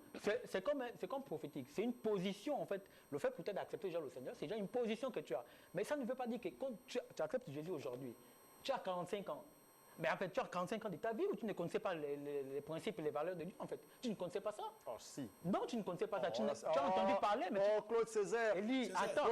c'est comme prophétique. C'est une position, en fait. Le fait peut-être d'accepter déjà le Seigneur, c'est déjà une position que tu as. Mais ça ne veut pas dire que quand tu acceptes Jésus aujourd'hui, tu as 45 ans. Mais en fait, tu as 45 ans de ta vie où tu ne connaissais pas les principes et les valeurs de Dieu, en fait. Tu ne connaissais pas ça? Oh, si. Non, tu ne connaissais pas ça. Tu as entendu parler, mais... Oh, Claude Césaire. Élie, attends.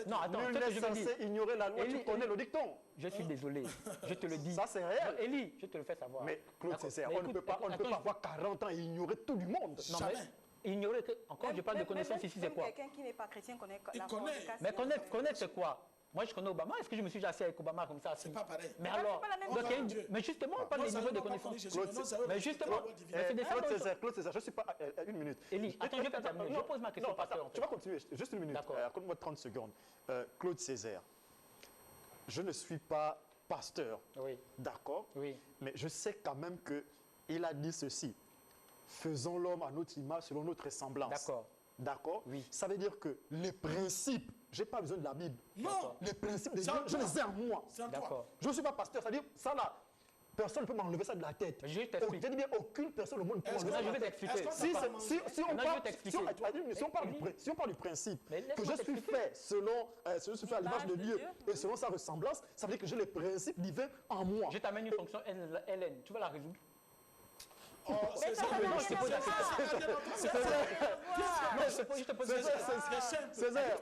Non, attends. Nul n'est censé ignorer la loi, tu connais le dicton. Je suis désolé, je te le dis. Ça, c'est réel. Élie, je te le fais savoir. Mais Claude Césaire, on ne peut pas avoir 40 ans et ignorer tout du monde. Non, mais ignorer que... Encore, je parle de connaissance ici, c'est quoi? Quelqu'un qui n'est pas chrétien connaît la fornication. Mais connaître, c'est quoi? Moi, je connais Obama. Est-ce que je me suis déjà assis avec Obama comme ça? C'est pas pareil. Mais alors, mais justement, on parle des niveaux de connaissance. Mais justement, Claude Césaire, je ne suis pas... Une minute. Élie, attends, je vais terminer. Je pose ma question, pasteur. Tu vas continuer, juste une minute. Accorde-moi 30 secondes. Claude Césaire, je ne suis pas pasteur. Oui. D'accord? Oui. Mais je sais quand même qu'il a dit ceci. Faisons l'homme à notre image, selon notre ressemblance. D'accord. D'accord? Oui. Ça veut dire que les principes, je n'ai pas besoin de la Bible. Non. Les principes, je les ai en moi. D'accord. Je ne suis pas pasteur, c'est-à-dire, ça là, personne ne peut m'enlever ça de la tête. Je t'explique. Je dis bien, aucune personne au monde ne peut m'enlever ça. Je vais t'expliquer. Si on parle du principe, que je suis fait à l'image de Dieu et selon sa ressemblance, ça veut dire que j'ai les principes divins en moi. Je t'amène une fonction LN. Tu vas la résoudre? Oh, c'est ça. Je te pose la question. Césaire,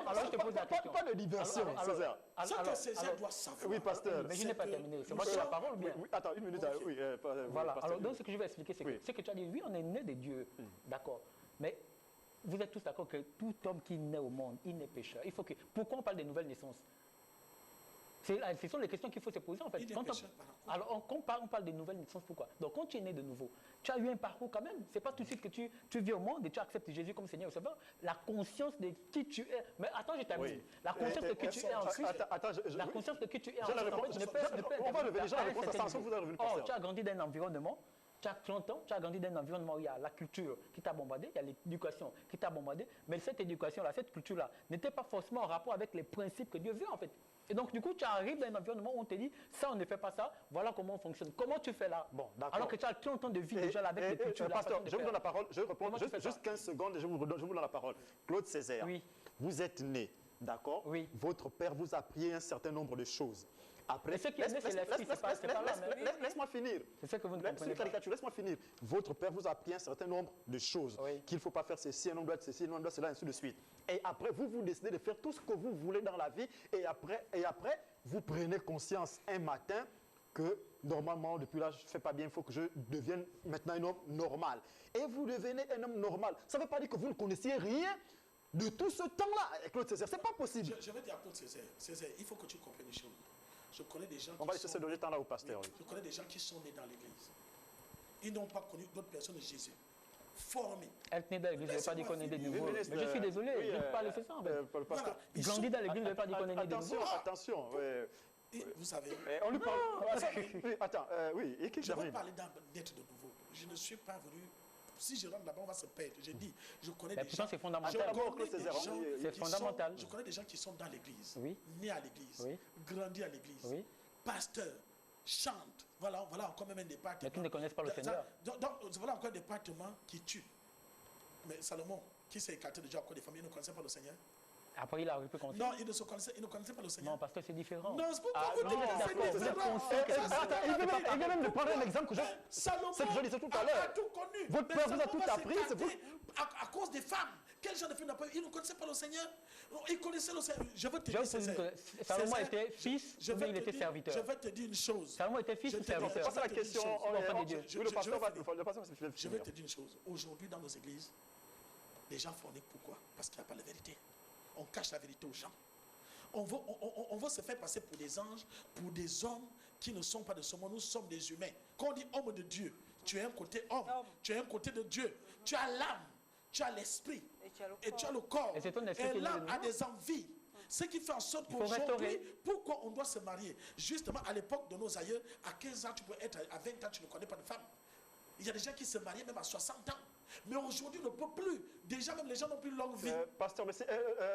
alors je te pose la question. Pas de diversion, Césaire. Ce que Césaire doit savoir. Oui, pasteur. Mais je n'ai pas terminé. C'est moi qui ai la parole ou bien? Attends, une minute. Oui, voilà. Alors, donc, ce que je vais expliquer, c'est que ce que tu as dit, oui, on est né de Dieu. D'accord. Mais vous êtes tous d'accord que tout homme qui naît au monde, il naît pécheur. Il faut que... Pourquoi on parle des nouvelles naissances? Ce sont les questions qu'il faut se poser en fait. Alors on parle de nouvelles naissances, pourquoi? Donc quand tu es né de nouveau, tu as eu un parcours quand même. C'est pas tout de suite que tu vis au monde et tu acceptes Jésus comme Seigneur et Sauveur. La conscience de qui tu es. Mais attends, je t'amène. La conscience de qui tu es en Christ. La conscience de qui tu es en Christ. On va revenir déjà à la réponse à ça, vous allez revenir. Oh, tu as grandi dans un environnement. Tu as 30 ans, tu as grandi dans un environnement où il y a la culture qui t'a bombardé, il y a l'éducation qui t'a bombardé, mais cette éducation-là, cette culture-là, n'était pas forcément en rapport avec les principes que Dieu veut en fait. Et donc, du coup, tu arrives dans un environnement où on te dit, ça, on ne fait pas ça, voilà comment on fonctionne. Comment tu fais là? Bon, d'accord. Alors que tu as 30 ans de vie déjà avec les cultures. Pasteur, je vous donne la parole, je réponds juste 15 secondes et je vous donne la parole. Claude Césaire, oui. Vous êtes né, d'accord? Oui. Votre père vous a appris un certain nombre de choses. Après, laisse-moi finir. C'est ce que vous ne comprenez pas. Laisse-moi finir. Votre père vous a appris un certain nombre de choses. Oui. Qu'il ne faut pas faire ceci, un homme doit être ceci, un homme doit cela, ainsi de suite. Et après, vous décidez de faire tout ce que vous voulez dans la vie. Et après, vous prenez conscience un matin que normalement, depuis là, je ne fais pas bien, il faut que je devienne maintenant un homme normal. Et vous devenez un homme normal. Ça ne veut pas dire que vous ne connaissiez rien de tout ce temps-là. Claude Césaire, ce n'est pas possible. Je vais dire à Claude Césaire, il faut que tu comprennes les choses. Je connais des gens On va laisser ce donner temps là au pasteur. Oui. Je connais des gens qui sont nés dans l'église. Ils n'ont pas connu d'autres personnes de Jésus. Formés. Être né dans l'église, je ne vais pas dire qu'on est des nouveaux. Mais je suis désolé, je ne peux pas laisser ça en fait. Grandir dans l'église, je ne vais pas dire qu'on est né de nouveaux. Attention, vous savez. On lui parle. Attends, oui, et qui je vais parler d'être de nouveau. Je ne suis pas venu. Si je rentre là-bas, on va se perdre. J'ai dit, je connais des gens. C'est fondamental. Je connais des gens qui sont dans l'église, oui. nés à l'église, oui. grandis à l'église, oui. pasteurs, chantent. Voilà encore même un département. Mais qui ne connaissent pas le Seigneur. Donc, voilà encore un département qui tue. Mais Salomon, qui s'est écarté de Dieu à cause des familles, il ne connaissait pas le Seigneur. Après, il a repris conseil. Non, il ne connaissait pas le Seigneur. Non, parce que c'est différent. Non, c'est pourquoi vous non, dites que c'est d'accord, différent. Il vient même de prendre un exemple que Salomon c'est que je disais tout à a l'heure. tout connu. Votre Mais père vous a Salomon tout va appris, c'est s'écarter à cause des femmes. Quel genre de fille n'a pas eu? Il ne connaissait pas le Seigneur. Il connaissait le Seigneur. Je veux te dire, Salomon était fils ou bien il était serviteur? Je vais te dire une chose. Salomon était fils ou serviteur? C'est la question. Je vais te dire une chose. Aujourd'hui, dans nos églises, les gens forniquent. Pourquoi? Parce qu'il n'y a pas la vérité. On cache la vérité aux gens. On veut se faire passer pour des anges, pour des hommes qui ne sont pas de ce monde. Nous sommes des humains. Quand on dit homme de Dieu, tu as un côté homme, tu as un côté de Dieu. Tu as l'âme, tu as l'esprit et tu as le corps. Et l'âme a des envies. Ce qui fait en sorte qu'aujourd'hui, pourquoi on doit se marier? Justement, à l'époque de nos aïeux, à 15 ans, tu peux être, à 20 ans, tu ne connais pas de femme. Il y a des gens qui se marient même à 60 ans. Mais aujourd'hui, on ne peut plus. Déjà, même les gens n'ont plus longue vie. Pasteur, mais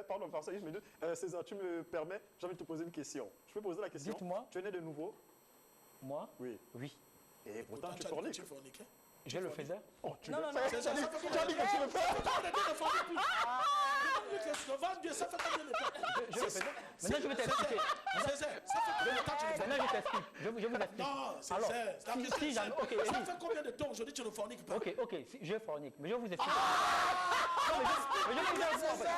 pardon, pasteur, juste une minute. César, tu me permets, j'ai envie de te poser une question. Je peux poser la question? Dites-moi. Tu es né de nouveau? Moi? Oui. Oui. Et pourtant, tu forniques. Je le faisais. Oh, tu Non, le non, fais. non. Tu as dit que tu le fais. Ça fait combien de temps? Je le faisais. Maintenant, je vais t'expliquer. Ça fait combien de temps tu le fais? Maintenant, je t'explique. Je vous explique. Non, Alors, si jamais... Ok, ça Élie. fait combien de temps aujourd'hui tu ne forniques pas? Ok, je fornique. Mais je vais vous expliquer. Non, mais je vous explique.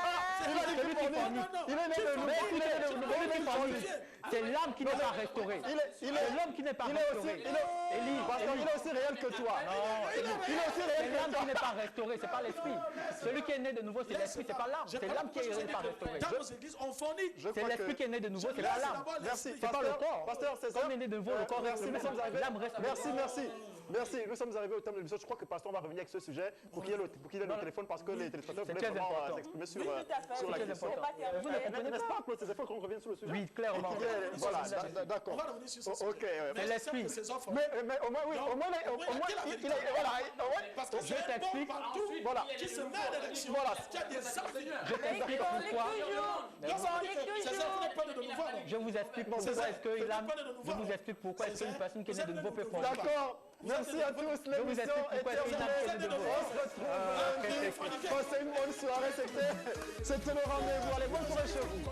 Celui qui fornique. Il est né de nouveau. Celui qui fornique, c'est l'âme qui n'est pas restaurée. C'est l'homme qui n'est pas restauré. Élie, Pasteur, il est aussi réel que toi. il est aussi réel. C'est l'âme qui n'est pas restaurée, c'est pas l'esprit. Celui qui est né de nouveau, c'est l'esprit, c'est pas l'âme. C'est l'âme qui n'est pas restaurée. Dans nos églises, on fornique. C'est l'esprit qui est né de nouveau, c'est pas l'âme. Merci. C'est pas le corps. Pasteur, c'est ça. Comme il est né de nouveau, le corps reste le même. L'âme reste le même. Merci. Nous sommes arrivés au terme de l'émission. Je crois que Pasteur va revenir avec ce sujet pour qu'il ait le téléphone parce que les téléspectateurs voulaient vraiment s'exprimer sur la question. Vous ne comprenez N'est-ce pas? pas, Claude César, qu'on revienne sur le sujet? Oui, clairement. Voilà, On d'accord. va revenir sur ça. Ok. C'est l'esprit. Mais au moins, oui, au moins, il est. Voilà. Parce que Je c'est un t'explique. bon partout Voilà. qui se met à l'élection. Voilà. Qui a des affaires. Je t'explique pourquoi. Je vous explique pourquoi est-ce que l'âme. Je vous explique pourquoi est-ce qu'une personne qui est née de nouveau peut forniquer. D'accord. Merci à tous. Je vous explique pourquoi est-ce qu'une âme qui est née de nouveau. On se retrouve. Passez une bonne soirée. C'était le rendez-vous. Allez, bonne soirée chez vous.